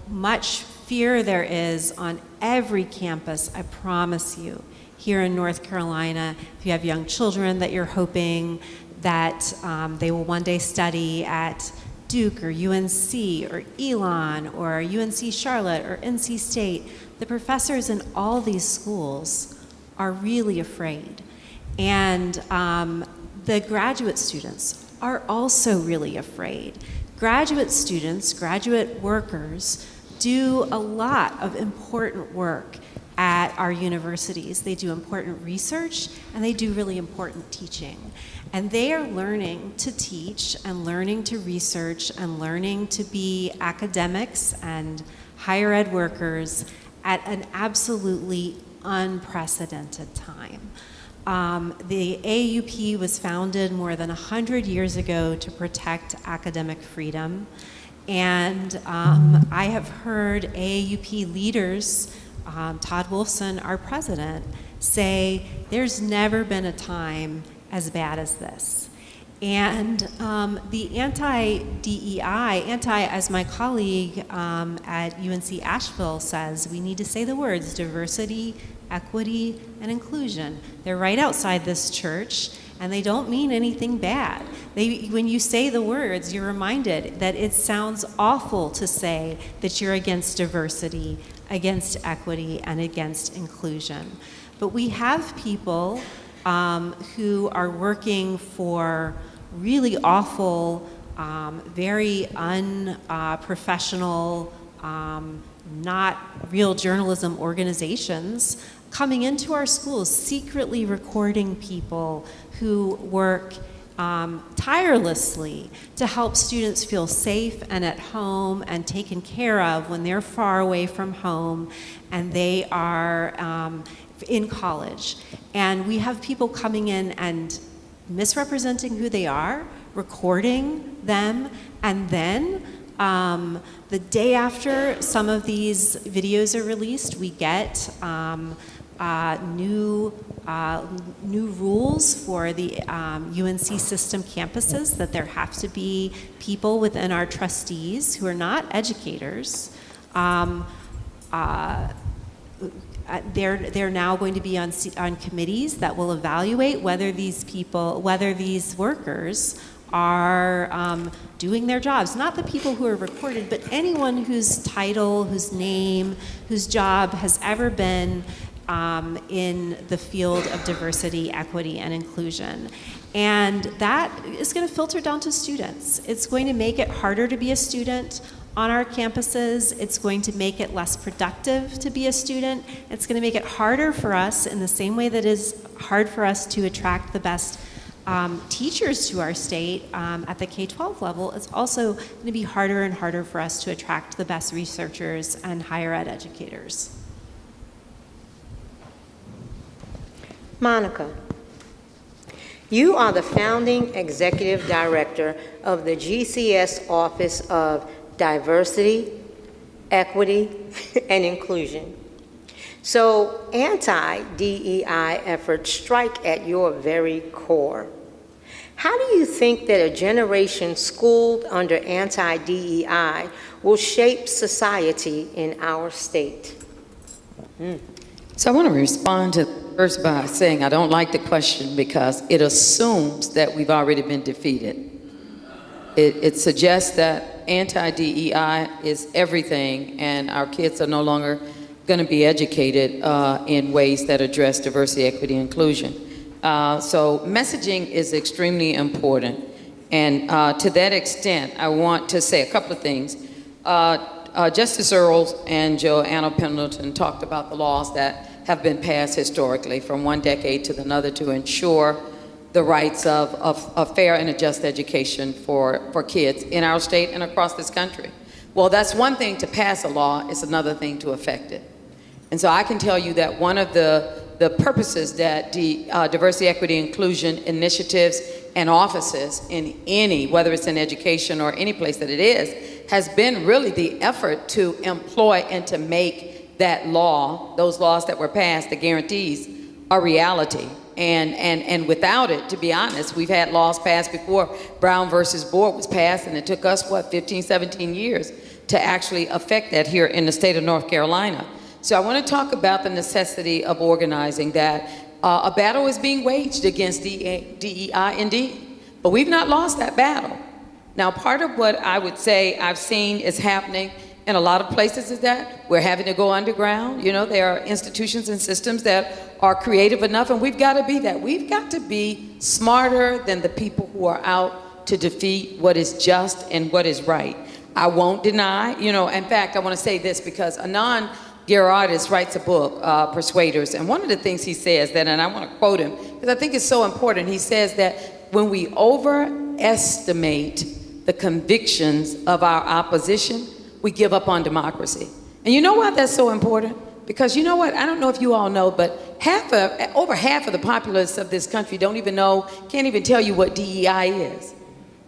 much fear there is on every campus, I promise you. Here in North Carolina, if you have young children that you're hoping that they will one day study at Duke or UNC or Elon or UNC Charlotte or NC State, the professors in all these schools are really afraid. And the graduate students are also really afraid. Graduate students, graduate workers, do a lot of important work at our universities. They do important research and they do really important teaching. And they are learning to teach and learning to research and learning to be academics and higher ed workers at an absolutely unprecedented time. The AAUP was founded more than 100 years ago to protect academic freedom. And I have heard AAUP leaders, Todd Wolfson, our president, say there's never been a time as bad as this. And the anti-DEI, as my colleague at UNC Asheville says, we need to say the words diversity, equity, and inclusion. They're right outside this church. And they don't mean anything bad. When you say the words, you're reminded that it sounds awful to say that you're against diversity, against equity, and against inclusion. But we have people who are working for really awful, very unprofessional, not real journalism organizations coming into our schools, secretly recording people who work tirelessly to help students feel safe and at home and taken care of when they're far away from home and they are in college. And we have people coming in and misrepresenting who they are, recording them, and then the day after some of these videos are released, we get new rules for the UNC system campuses, that there have to be people within our trustees who are not educators. They're now going to be on committees that will evaluate whether these workers are doing their jobs. Not the people who are recorded, but anyone whose title, whose name, whose job has ever been in the field of diversity, equity, and inclusion. And that is going to filter down to students. It's going to make it harder to be a student on our campuses. It's going to make it less productive to be a student. It's going to make it harder for us in the same way that it is hard for us to attract the best teachers to our state at the K-12 level, it's also going to be harder and harder for us to attract the best researchers and higher ed educators. Monica, you are the founding executive director of the GCS Office of Diversity, Equity, and Inclusion. So anti-DEI efforts strike at your very core. How do you think that a generation schooled under anti-DEI will shape society in our state? So I want to respond to first by saying I don't like the question because it assumes that we've already been defeated. It suggests that anti-DEI is everything and our kids are no longer going to be educated in ways that address diversity, equity, inclusion. So messaging is extremely important. And to that extent, I want to say a couple of things. Justice Earls and Joanna Pendelton talked about the laws that have been passed historically from one decade to another to ensure the rights of fair and just education for kids in our state and across this country. Well, that's one thing to pass a law, it's another thing to affect it. And so I can tell you that one of the purposes that diversity, equity, inclusion initiatives and offices in any, whether it's in education or any place that it is, has been really the effort to employ and to make that law, those laws that were passed, the guarantees, a reality. And without it, to be honest, we've had laws passed before Brown versus Board was passed, and it took us, 15, 17 years to actually affect that here in the state of North Carolina. So I want to talk about the necessity of organizing that. A battle is being waged against DEI indeed, but we've not lost that battle. Now, part of what I would say I've seen is happening in a lot of places is that we're having to go underground. You know, there are institutions and systems that are creative enough, and we've got to be that. We've got to be smarter than the people who are out to defeat what is just and what is right. I won't deny, you know, in fact, I want to say this because Anand Giridharadas writes a book, Persuaders, and one of the things he says that, and I want to quote him, because I think it's so important, he says that when we overestimate the convictions of our opposition, we give up on democracy. And you know why that's so important? Because you know what, I don't know if you all know, but over half of the populace of this country don't even know, can't even tell you what DEI is.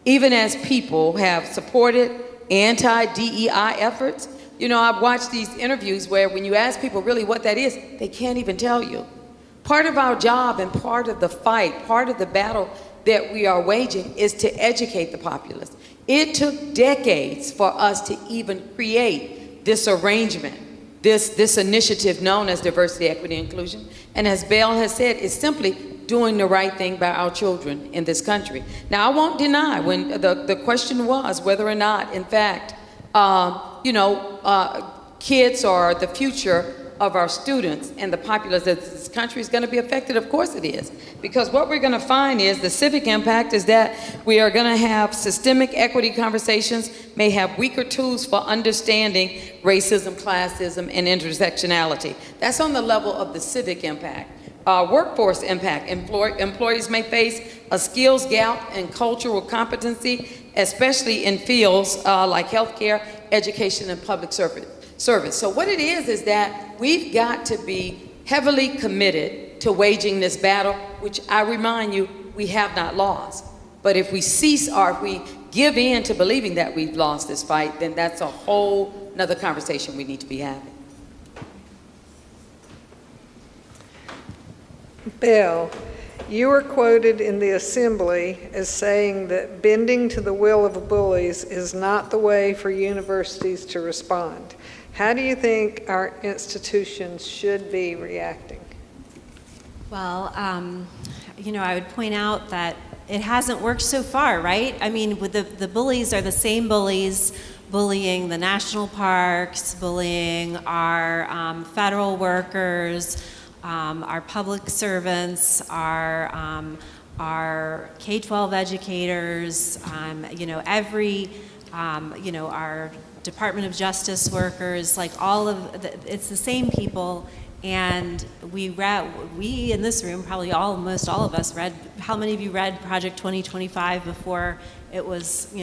Even as people have supported anti-DEI efforts, you know, I've watched these interviews where when you ask people really what that is, they can't even tell you. Part of our job and part of the fight, part of the battle that we are waging is to educate the populace. It took decades for us to even create this arrangement, this initiative known as diversity, equity, inclusion. And as Belle has said, it's simply doing the right thing by our children in this country. Now, I won't deny when the question was whether or not, in fact, kids are the future of our students and the populace of this country is going to be affected. Of course it is. Because what we're going to find is the civic impact is that we are going to have systemic equity conversations, may have weaker tools for understanding racism, classism, and intersectionality. That's on the level of the civic impact. Workforce impact. Employees may face a skills gap and cultural competency, especially in fields like healthcare, education, and public service. So what it is that we've got to be heavily committed to waging this battle, which I remind you, we have not lost. But if we cease or if we give in to believing that we've lost this fight, then that's a whole nother conversation we need to be having. Bill, you were quoted in the Assembly as saying that bending to the will of bullies is not the way for universities to respond. How do you think our institutions should be reacting? Well, I would point out that it hasn't worked so far, right? I mean, with the bullies are the same bullies bullying the national parks, bullying our federal workers, our public servants, our K-12 educators, our Department of Justice workers, like it's the same people, And we in this room, probably almost all of us read, how many of you read Project 2025 before it was,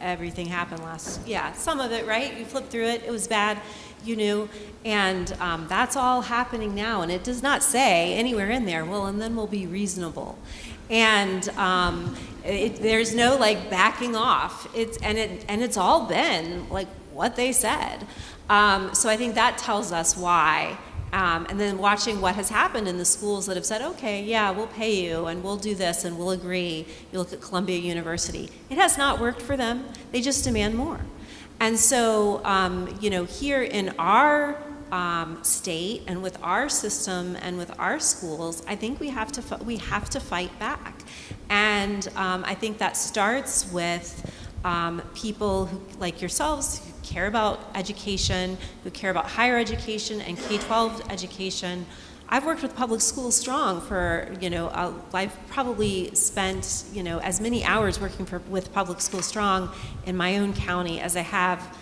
everything happened yeah, some of it, right? You flipped through it, it was bad, you knew. And that's all happening now. And it does not say anywhere in there, well, and then we'll be reasonable. And there's no like backing off. It's all been like what they said. So I think that tells us why. And then watching what has happened in the schools that have said, okay, yeah, we'll pay you and we'll do this and we'll agree. You look at Columbia University. It has not worked for them. They just demand more. And so, here in our state and with our system and with our schools, I think we have to fight back. And I think that starts with people who, like yourselves, who care about education, who care about higher education and K-12 education. I've worked with Public Schools Strong for, I've probably spent, as many hours working with Public Schools Strong in my own county as I have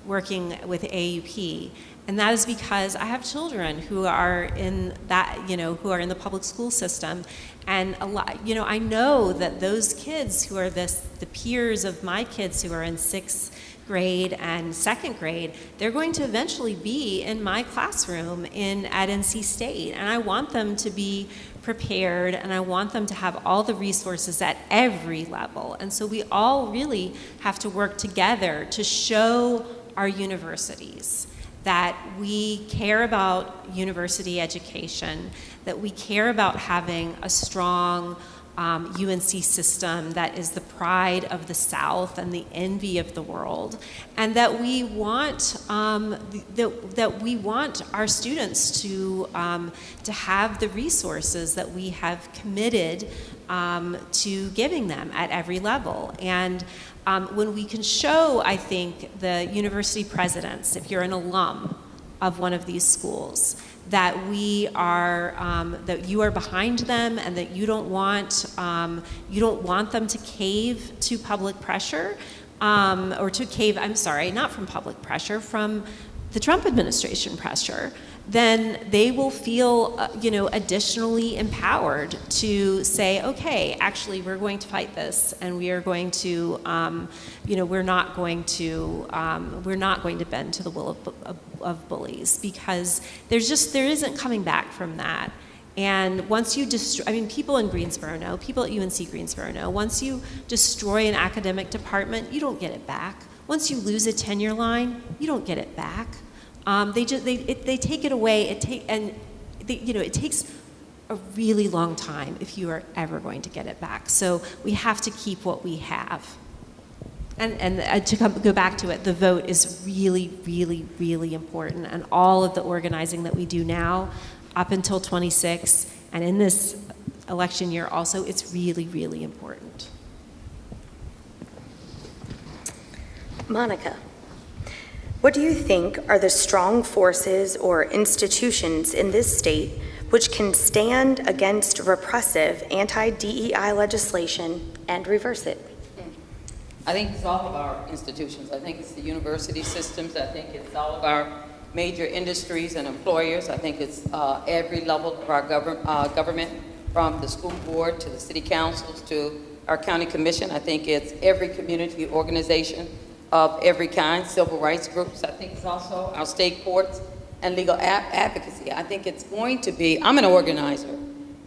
working with AAUP. And that is because I have children who are in that, who are in the public school system. And a lot, I know that those kids who are the peers of my kids who are in 6th grade and 2nd grade, they're going to eventually be in my classroom at NC State. And I want them to be prepared, and I want them to have all the resources at every level. And so we all really have to work together to show our universities that we care about university education, that we care about having a strong UNC system that is the pride of the South and the envy of the world, and that we want that we want our students to have the resources that we have committed to giving them at every level. And when we can show, I think, the university presidents, if you're an alum of one of these schools, that we are, that you are behind them, and that you don't want them to cave to public pressure, or to cave, I'm sorry, not from public pressure, from the Trump administration pressure, then they will feel, additionally empowered to say, okay, actually, we're going to fight this, and we are going to, we're not going to bend to the will of bullies, because there isn't coming back from that. And once you destroy, people in Greensboro know, people at UNC Greensboro know, once you destroy an academic department, you don't get it back. Once you lose a tenure line, you don't get it back. They take it away. It takes a really long time if you are ever going to get it back. So we have to keep what we have. And to go back to it, the vote is really, really, really important. And all of the organizing that we do now, up until 26, and in this election year also, it's really, really important. Monica, what do you think are the strong forces or institutions in this state which can stand against repressive anti-DEI legislation and reverse it? I think it's all of our institutions. I think it's the university systems. I think it's all of our major industries and employers. I think it's every level of our government, from the school board to the city councils to our county commission. I think it's every community organization of every kind, civil rights groups. I think it's also our state courts and legal advocacy. I think it's going to be, I'm an organizer,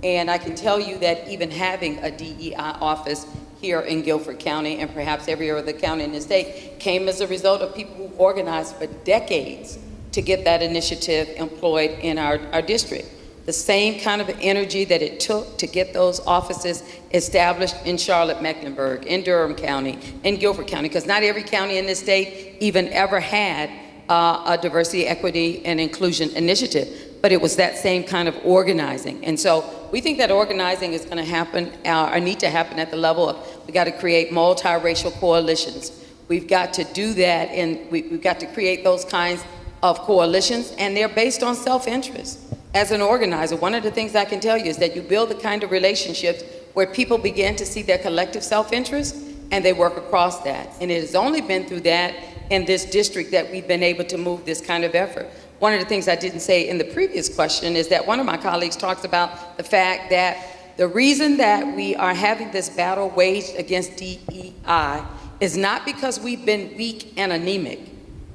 and I can tell you that even having a DEI office here in Guilford County, and perhaps every other county in the state, came as a result of people who organized for decades to get that initiative employed in our district. The same kind of energy that it took to get those offices established in Charlotte, Mecklenburg, in Durham County, in Guilford County, because not every county in this state even ever had a diversity, equity, and inclusion initiative, but it was that same kind of organizing. And so we think that organizing is going to happen, or need to happen at the level of, we got to create multiracial coalitions. We've got to do that, and we've got to create those kinds of coalitions, and they're based on self-interest. As an organizer, one of the things I can tell you is that you build the kind of relationships where people begin to see their collective self-interest, and they work across that. And it has only been through that in this district that we've been able to move this kind of effort. one of the things I didn't say in the previous question is that one of my colleagues talks about the fact that the reason that we are having this battle waged against DEI is not because we've been weak and anemic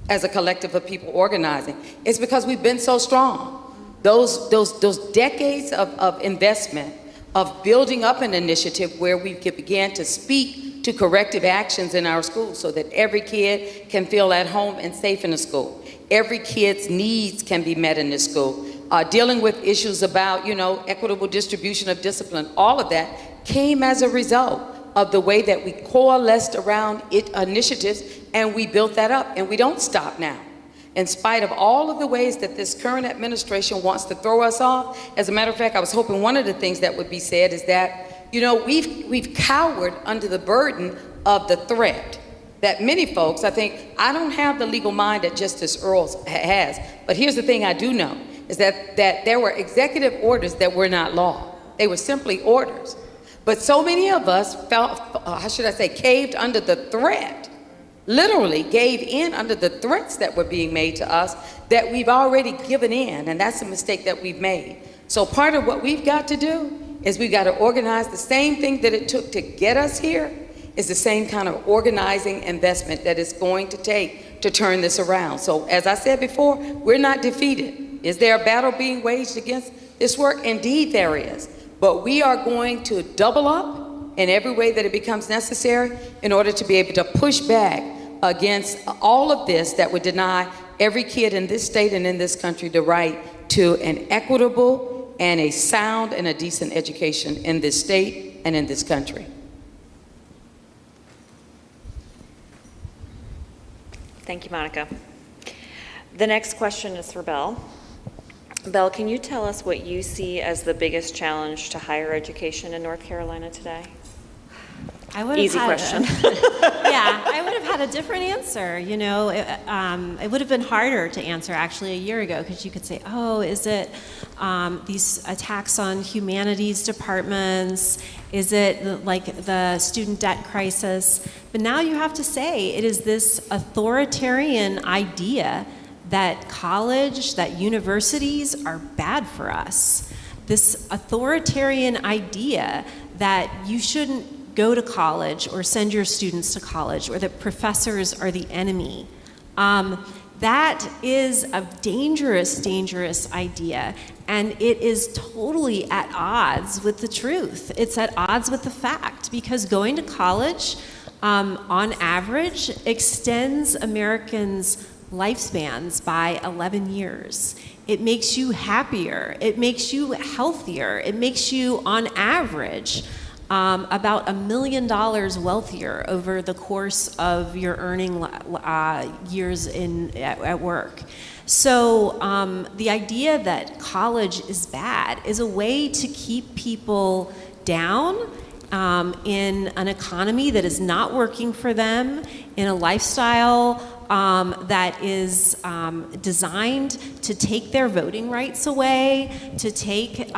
as a collective of people organizing. It's because we've been so strong. Those decades of investment, of building up an initiative where we began to speak to corrective actions in our schools so that every kid can feel at home and safe in the school. Every kid's needs can be met in the school. Dealing with issues about, equitable distribution of discipline, all of that came as a result of the way that we coalesced around initiatives, and we built that up, and we don't stop now. In spite of all of the ways that this current administration wants to throw us off, as a matter of fact, I was hoping one of the things that would be said is that, we've cowered under the burden of the threat that many folks, I don't have the legal mind that Justice Earls has, but here's the thing I do know, is that there were executive orders that were not law. They were simply orders. But so many of us caved under the threat, literally gave in under the threats that were being made to us, that we've already given in, and that's a mistake that we've made. So part of what we've got to do is we've got to organize. The same thing that it took to get us here is the same kind of organizing investment that it's going to take to turn this around. So as I said before, we're not defeated. Is there a battle being waged against this work? Indeed there is. But we are going to double up in every way that it becomes necessary in order to be able to push back against all of this that would deny every kid in this state and in this country the right to an equitable and a sound and a decent education in this state and in this country. Thank you, Monica. The next question is for Belle. Belle, can you tell us what you see as the biggest challenge to higher education in North Carolina today? Easy question. Yeah, I would have had a different answer. It would have been harder to answer actually a year ago, because you could say, oh, is it these attacks on humanities departments? Is it like the student debt crisis? But now you have to say it is this authoritarian idea that college, that universities are bad for us. This authoritarian idea that you shouldn't go to college or send your students to college, or that professors are the enemy. That is a dangerous, dangerous idea, and it is totally at odds with the truth. It's at odds with the fact, because going to college, on average, extends Americans' lifespans by 11 years. It makes you happier. It makes you healthier. It makes you, on average, about $1 million wealthier over the course of your earning years at work. So the idea that college is bad is a way to keep people down in an economy that is not working for them, in a lifestyle that is designed to take their voting rights away, to take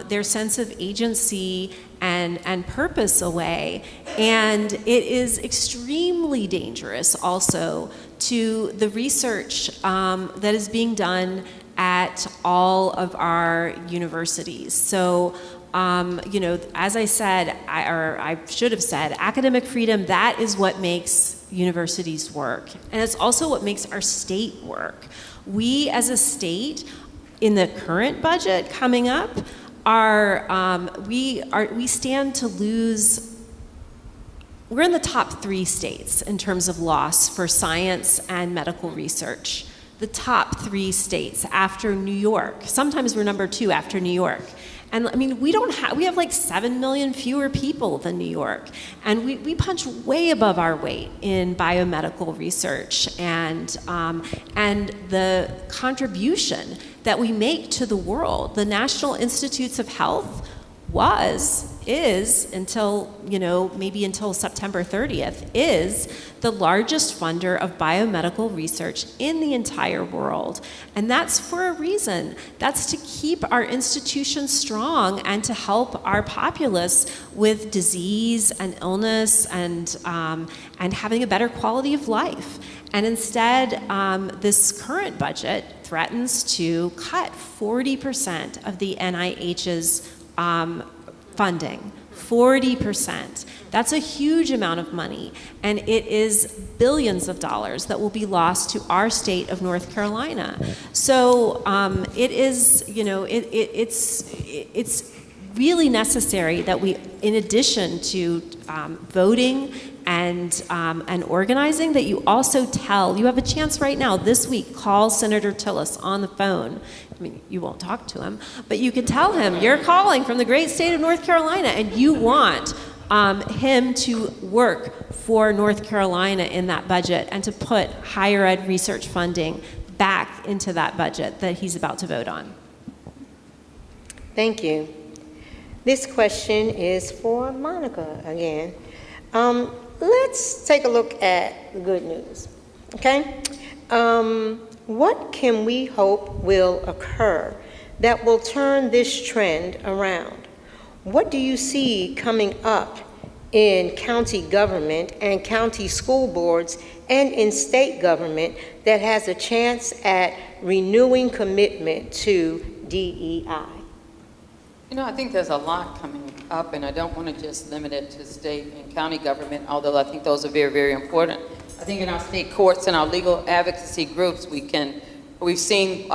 their sense of agency and purpose away. And it is extremely dangerous also to the research that is being done at all of our universities. So, as I said, I should have said, academic freedom, that is what makes universities work. And it's also what makes our state work. We as a state, in the current budget coming up, we stand to lose. We're in the top 3 states in terms of loss for science and medical research. The top 3 states after New York. Sometimes we're number 2 after New York. And I mean, we have like 7 million fewer people than New York. And we punch way above our weight in biomedical research and the contribution that we make to the world. The National Institutes of Health is, until, maybe until September 30th, is the largest funder of biomedical research in the entire world. And that's for a reason. That's to keep our institutions strong and to help our populace with disease and illness and having a better quality of life. And instead, this current budget threatens to cut 40% of the NIH's funding. 40%. That's a huge amount of money, and it is billions of dollars that will be lost to our state of North Carolina. So it is, you know, it's really necessary that we, in addition to voting and organizing, that you also tell, you have a chance right now this week, call Senator Tillis on the phone. I mean, you won't talk to him, but you can tell him you're calling from the great state of North Carolina and you want him to work for North Carolina in that budget and to put higher ed research funding back into that budget that he's about to vote on. Thank you. This question is for Monica again. Let's take a look at the good news, okay? What can we hope will occur that will turn this trend around? What do you see coming up in county government and county school boards and in state government that has a chance at renewing commitment to DEI? You know, I think there's a lot coming up, and I don't want to just limit it to state and county government, although I think those are very, very important. I think in our state courts and our legal advocacy groups, we've seen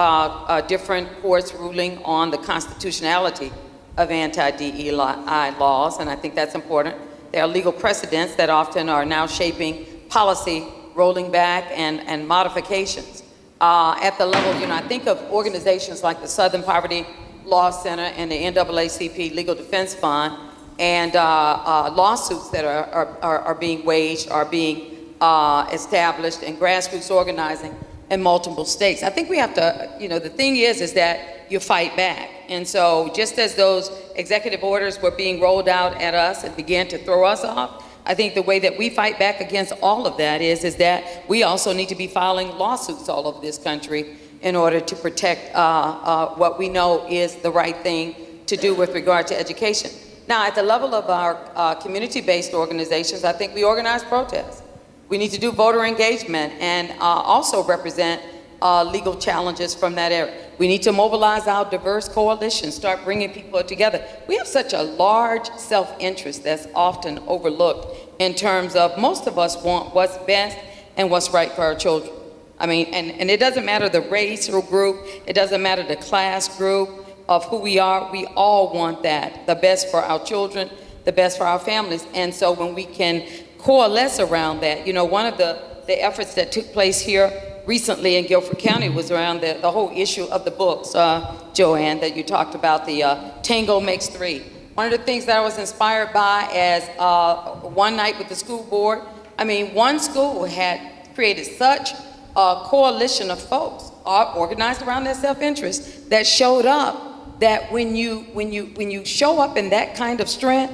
different courts ruling on the constitutionality of anti-DEI laws, and I think that's important. There are legal precedents that often are now shaping policy, rolling back, and modifications. At the level, you know, I think of organizations like the Southern Poverty Law Center and the NAACP Legal Defense Fund, and lawsuits that are being waged, are being established, and grassroots organizing in multiple states. I think we have to, you know, the thing is that you fight back. And so just as those executive orders were being rolled out at us and began to throw us off, I think the way that we fight back against all of that is that we also need to be filing lawsuits all over this country in order to protect what we know is the right thing to do with regard to education. Now, at the level of our community-based organizations, I think we organize protests. We need to do voter engagement and also represent legal challenges from that area. We need to mobilize our diverse coalitions, start bringing people together. We have such a large self-interest that's often overlooked in terms of most of us want what's best and what's right for our children. I mean, and it doesn't matter the race or group, it doesn't matter the class group of who we are, we all want that, the best for our children, the best for our families. And so when we can coalesce around that, you know, one of the efforts that took place here recently in Guilford County was around the whole issue of the books, Joanne, that you talked about, the Tango Makes Three. One of the things that I was inspired by as one night with the school board, I mean, one school had created such a coalition of folks organized around their self-interest that showed up that when you show up in that kind of strength,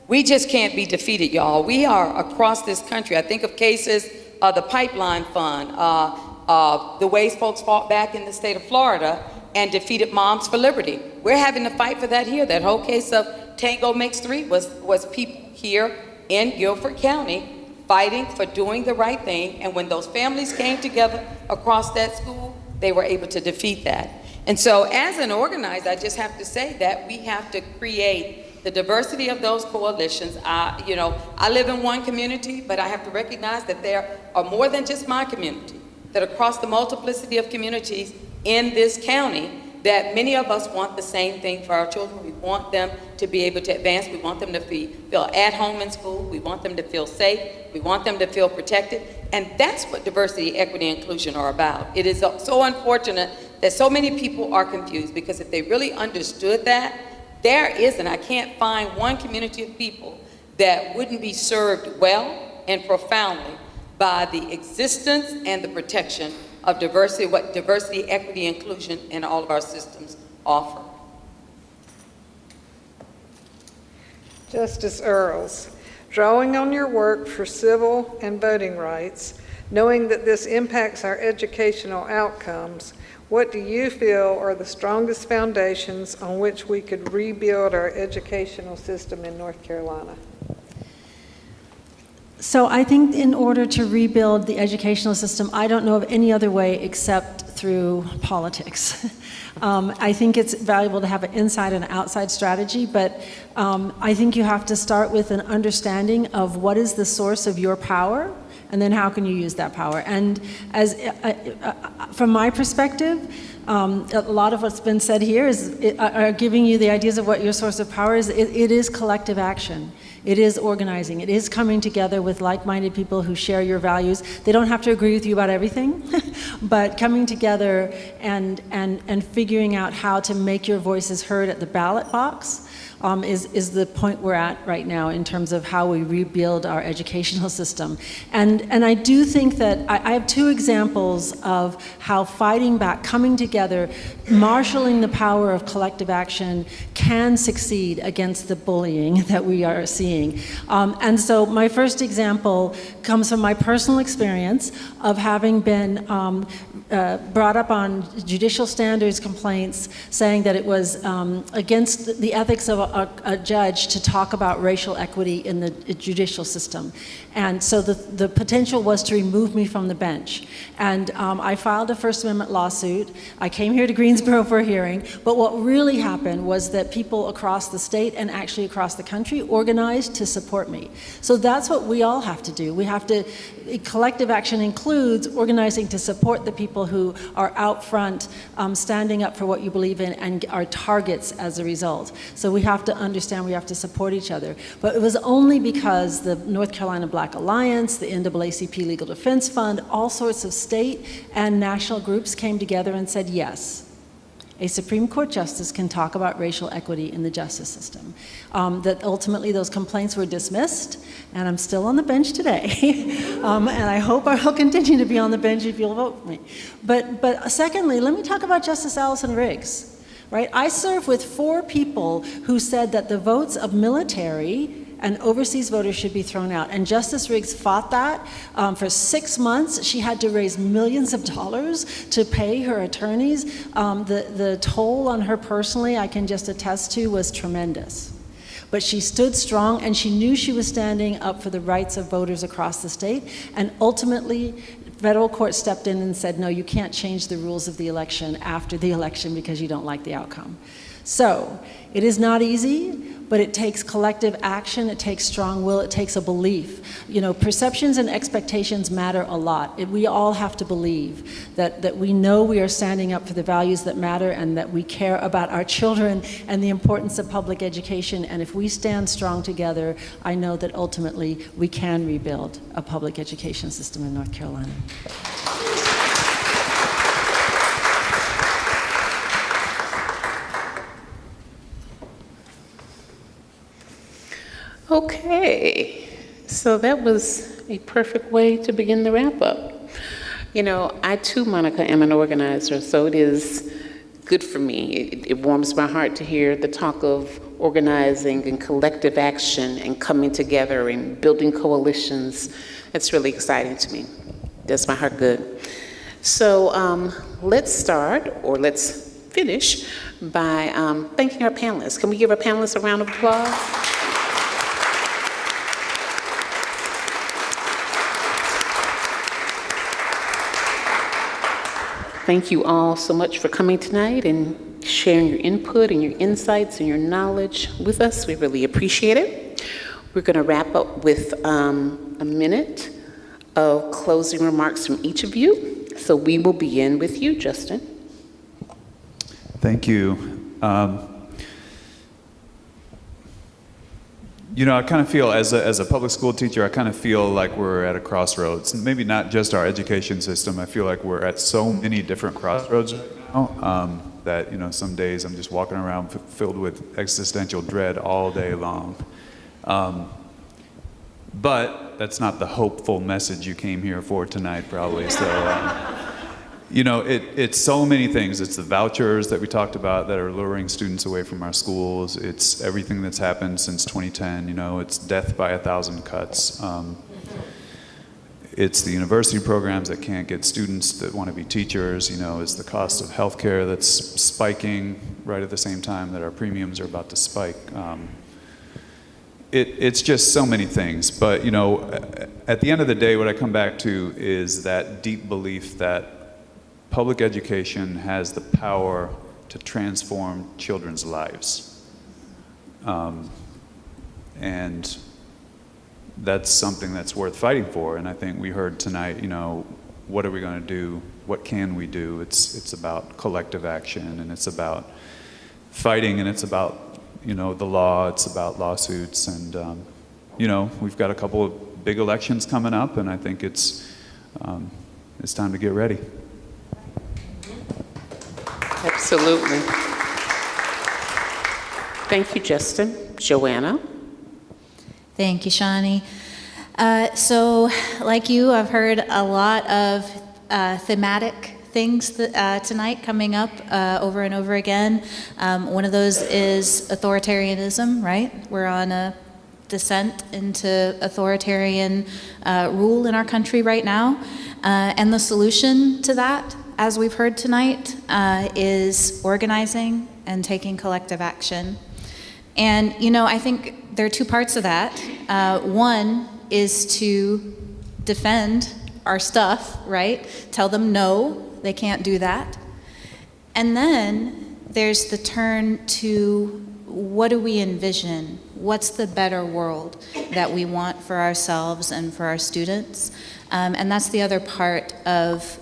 we just can't be defeated, y'all. We are across this country. I think of cases, the Pipeline Fund, the ways folks fought back in the state of Florida and defeated Moms for Liberty. We're having to fight for that here. That whole case of Tango Makes Three was people here in Guilford County fighting for doing the right thing, and when those families came together across that school, they were able to defeat that. And so as an organizer, I just have to say that we have to create the diversity of those coalitions. You know, I live in one community, but I have to recognize that there are more than just my community, that across the multiplicity of communities in this county, that many of us want the same thing for our children. We want them to be able to advance. We want them to feel at home in school. We want them to feel safe. We want them to feel protected. And that's what diversity, equity, and inclusion are about. It is so unfortunate that so many people are confused, because if they really understood that, there isn't, I can't find one community of people that wouldn't be served well and profoundly by the existence and the protection of diversity, what diversity, equity, inclusion in all of our systems offer. Justice Earls, drawing on your work for civil and voting rights, knowing that this impacts our educational outcomes, what do you feel are the strongest foundations on which we could rebuild our educational system in North Carolina? So I think in order to rebuild the educational system, I don't know of any other way except through politics. I think it's valuable to have an inside and outside strategy, but I think you have to start with an understanding of what is the source of your power, and then how can you use that power. And as from my perspective, a lot of what's been said here are giving you the ideas of what your source of power is. It is collective action. It is organizing. It is coming together with like-minded people who share your values. They don't have to agree with you about everything, but coming together and figuring out how to make your voices heard at the ballot box is the point we're at right now in terms of how we rebuild our educational system. And I do think that I have two examples of how fighting back, coming together, marshaling the power of collective action can succeed against the bullying that we are seeing. And so my first example comes from my personal experience of having been brought up on judicial standards complaints saying that it was against the ethics of a judge to talk about racial equity in the judicial system. And so the potential was to remove me from the bench. And I filed a First Amendment lawsuit. I came here to Greensboro for a hearing, but what really happened was that people across the state and actually across the country organized to support me. So that's what we all have to do. We have to, collective action includes organizing to support the people who are out front, standing up for what you believe in and are targets as a result. So we have to understand we have to support each other. But it was only because the North Carolina Black Alliance, the NAACP Legal Defense Fund, all sorts of state and national groups came together and said, yes, a Supreme Court justice can talk about racial equity in the justice system. That ultimately those complaints were dismissed, and I'm still on the bench today. And I hope I will continue to be on the bench if you'll vote for me. But secondly, let me talk about Justice Allison Riggs. Right? I serve with 4 people who said that the votes of military and overseas voters should be thrown out. And Justice Riggs fought that for 6 months. She had to raise millions of dollars to pay her attorneys. The toll on her personally, I can just attest to, was tremendous. But she stood strong, and she knew she was standing up for the rights of voters across the state. And ultimately, federal court stepped in and said, no, you can't change the rules of the election after the election because you don't like the outcome. So it is not easy, but it takes collective action, it takes strong will, it takes a belief. You know, perceptions and expectations matter a lot. We all have to believe that we know we are standing up for the values that matter and that we care about our children and the importance of public education. And if we stand strong together, I know that ultimately we can rebuild a public education system in North Carolina. Okay, so that was a perfect way to begin the wrap up. You know, I too, Monica, am an organizer, so it is good for me. It warms my heart to hear the talk of organizing and collective action and coming together and building coalitions. It's really exciting to me. Does my heart good. So let's start, or let's finish, by thanking our panelists. Can we give our panelists a round of applause? Thank you all so much for coming tonight and sharing your input and your insights and your knowledge with us. We really appreciate it. We're going to wrap up with a minute of closing remarks from each of you. So we will begin with you, Justin. Thank you. You know, I kind of feel, as a public school teacher, I kind of feel like we're at a crossroads. Maybe not just our education system. I feel like we're at so many different crossroads right now that, you know, some days I'm just walking around filled with existential dread all day long. But that's not the hopeful message you came here for tonight, probably. So, you know, it's so many things. It's the vouchers that we talked about that are luring students away from our schools. It's everything that's happened since 2010. You know, it's death by 1,000 cuts. It's the university programs that can't get students that want to be teachers. You know, it's the cost of healthcare that's spiking right at the same time that our premiums are about to spike. it's just so many things. But, you know, at the end of the day, what I come back to is that deep belief that public education has the power to transform children's lives. And that's something that's worth fighting for. And I think we heard tonight, you know, what are we going to do? What can we do? It's about collective action, and it's about fighting, and it's about, you know, the law. It's about lawsuits, and you know, we've got a couple of big elections coming up, and I think it's time to get ready. Absolutely. Thank you, Justin. Joanna? Thank you, Shani. So, like you, I've heard a lot of thematic things tonight coming up over and over again. One of those is authoritarianism, right? We're on a descent into authoritarian rule in our country right now. And the solution to that, as we've heard tonight, is organizing and taking collective action. And, you know, I think there are two parts of that. One is to defend our stuff, right? Tell them no, they can't do that. And then there's the turn to what do we envision? What's the better world that we want for ourselves and for our students? And that's the other part of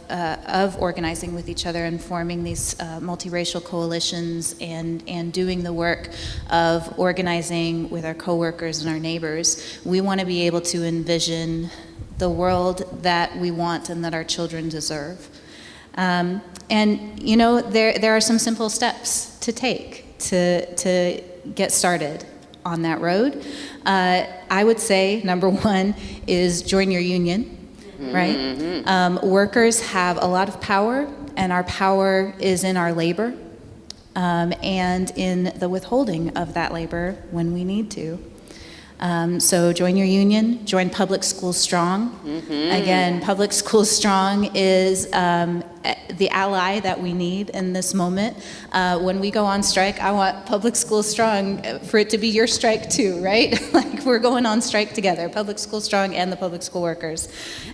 organizing with each other and forming these multiracial coalitions and doing the work of organizing with our coworkers and our neighbors. We want to be able to envision the world that we want and that our children deserve. And you know, there are some simple steps to take to get started on that road. I would say number one is join your union. Right? Mm-hmm. Workers have a lot of power, and our power is in our labor and in the withholding of that labor when we need to. So join your union, join Public Schools Strong. Mm-hmm. Again, Public Schools Strong is the ally that we need in this moment. When we go on strike, I want Public Schools Strong for it to be your strike too, right? Like we're going on strike together, Public Schools Strong and the public school workers,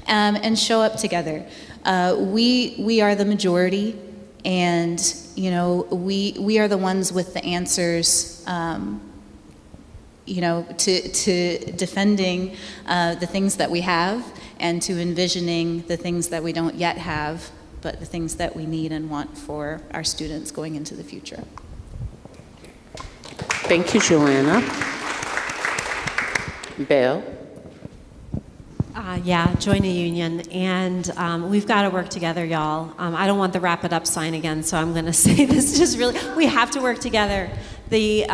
and show up together. We are the majority, and you know, we are the ones with the answers. You know, to defending the things that we have and to envisioning the things that we don't yet have, but the things that we need and want for our students going into the future. Thank you, Joanna. Bill? Yeah, join a union, and we've got to work together, y'all. I don't want the wrap it up sign again, so I'm going to say this just really, we have to work together. The,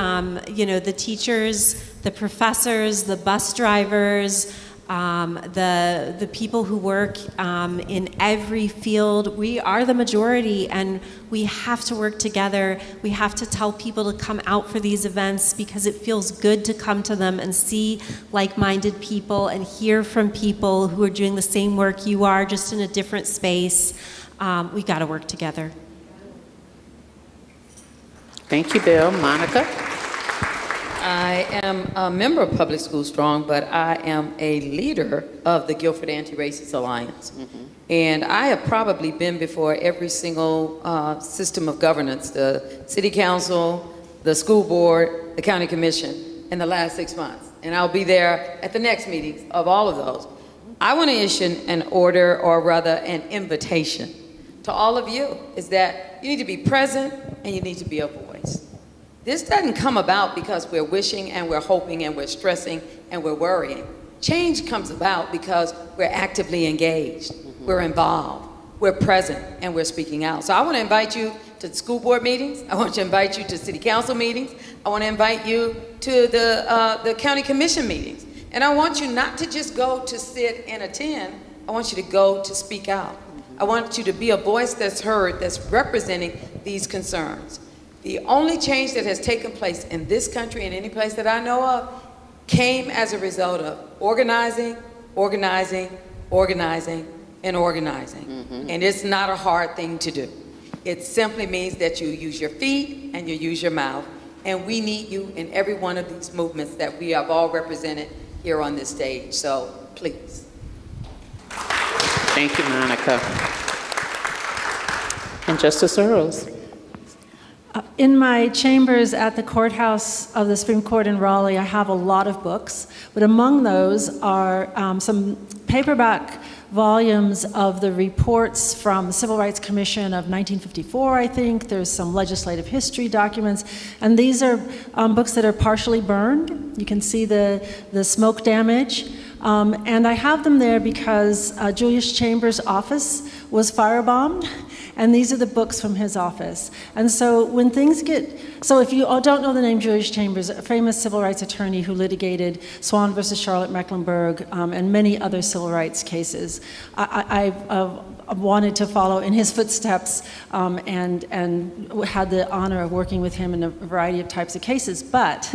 you know, the teachers, the professors, the bus drivers, the people who work in every field, we are the majority, and we have to work together. We have to tell people to come out for these events because it feels good to come to them and see like-minded people and hear from people who are doing the same work you are, just in a different space. We got to work together. Thank you, Bill. Monica? I am a member of Public Schools Strong, but I am a leader of the Guilford Anti-Racist Alliance. Mm-hmm. And I have probably been before every single system of governance, the city council, the school board, the county commission, in the last 6 months. And I'll be there at the next meetings of all of those. I want to issue an order, or rather an invitation to all of you, is that you need to be present and you need to be a voice. This doesn't come about because we're wishing and we're hoping and we're stressing and we're worrying. Change comes about because we're actively engaged, we're involved, we're present, and we're speaking out. So I want to invite you to the school board meetings. I want to invite you to city council meetings. I want to invite you to the county commission meetings. And I want you not to just go to sit and attend. I want you to go to speak out. I want you to be a voice that's heard, that's representing these concerns. The only change that has taken place in this country and any place that I know of came as a result of organizing, organizing, organizing, and organizing. Mm-hmm. And it's not a hard thing to do. It simply means that you use your feet and you use your mouth and we need you in every one of these movements that we have all represented here on this stage. So please. Thank you, Monica. And Justice Earls. In my chambers at the courthouse of the Supreme Court in Raleigh, I have a lot of books, but among those are some paperback volumes of the reports from the Civil Rights Commission of 1954, I think. There's some legislative history documents, and these are books that are partially burned. You can see the smoke damage. And I have them there because Julius Chambers' office was firebombed, and these are the books from his office. And so when things so if you all don't know the name Julius Chambers, a famous civil rights attorney who litigated Swan versus Charlotte Mecklenburg and many other civil rights cases, I wanted to follow in his footsteps and had the honor of working with him in a variety of types of cases. But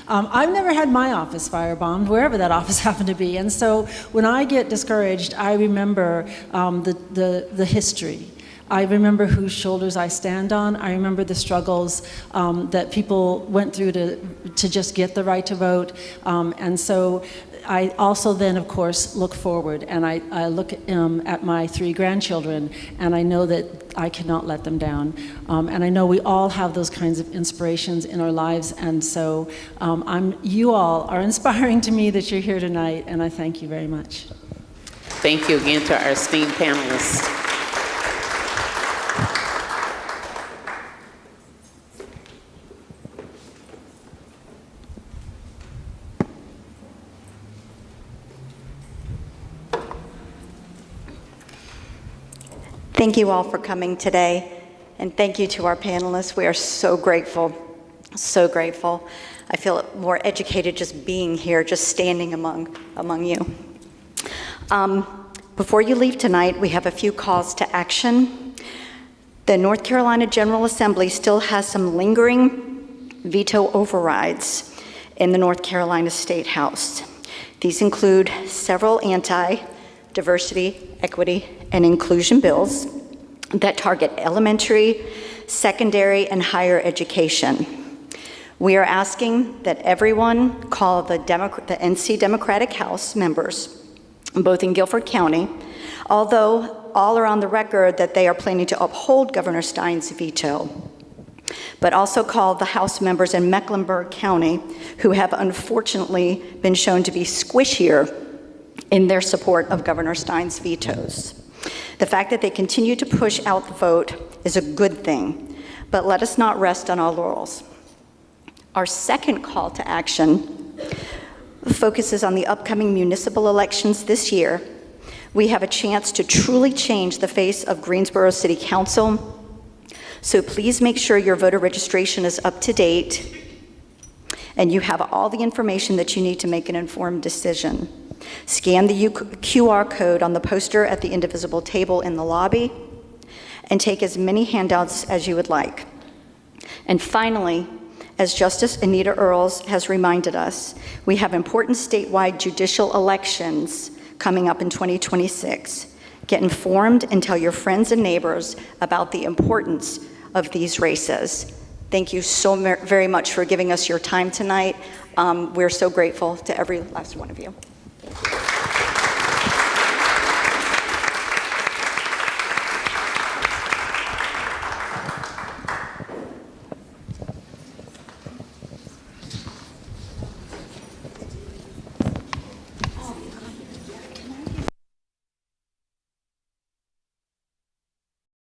I've never had my office firebombed, wherever that office happened to be. And so when I get discouraged, I remember the history. I remember whose shoulders I stand on. I remember the struggles that people went through to just get the right to vote. And so I also then, of course, look forward, and I look at my 3 grandchildren, and I know that I cannot let them down. And I know we all have those kinds of inspirations in our lives, and so you all are inspiring to me that you're here tonight, and I thank you very much. Thank you again to our esteemed panelists. Thank you all for coming today, and thank you to our panelists. We are so grateful, so grateful. I feel more educated just being here, just standing among you. Before you leave tonight, we have a few calls to action. The North Carolina General Assembly still has some lingering veto overrides in the North Carolina State House. These include several anti-diversity, equity, and inclusion bills that target elementary, secondary, and higher education. We are asking that everyone call the NC Democratic House members, both in Guilford County, although all are on the record that they are planning to uphold Governor Stein's veto, but also call the House members in Mecklenburg County who have unfortunately been shown to be squishier in their support of Governor Stein's vetoes. The fact that they continue to push out the vote is a good thing, but let us not rest on our laurels. Our second call to action focuses on the upcoming municipal elections this year. We have a chance to truly change the face of Greensboro City Council, so please make sure your voter registration is up to date and you have all the information that you need to make an informed decision. Scan the QR code on the poster at the indivisible table in the lobby and take as many handouts as you would like. And finally, as Justice Anita Earls has reminded us, we have important statewide judicial elections coming up in 2026. Get informed and tell your friends and neighbors about the importance of these races. Thank you so very much for giving us your time tonight. We're so grateful to every last one of you.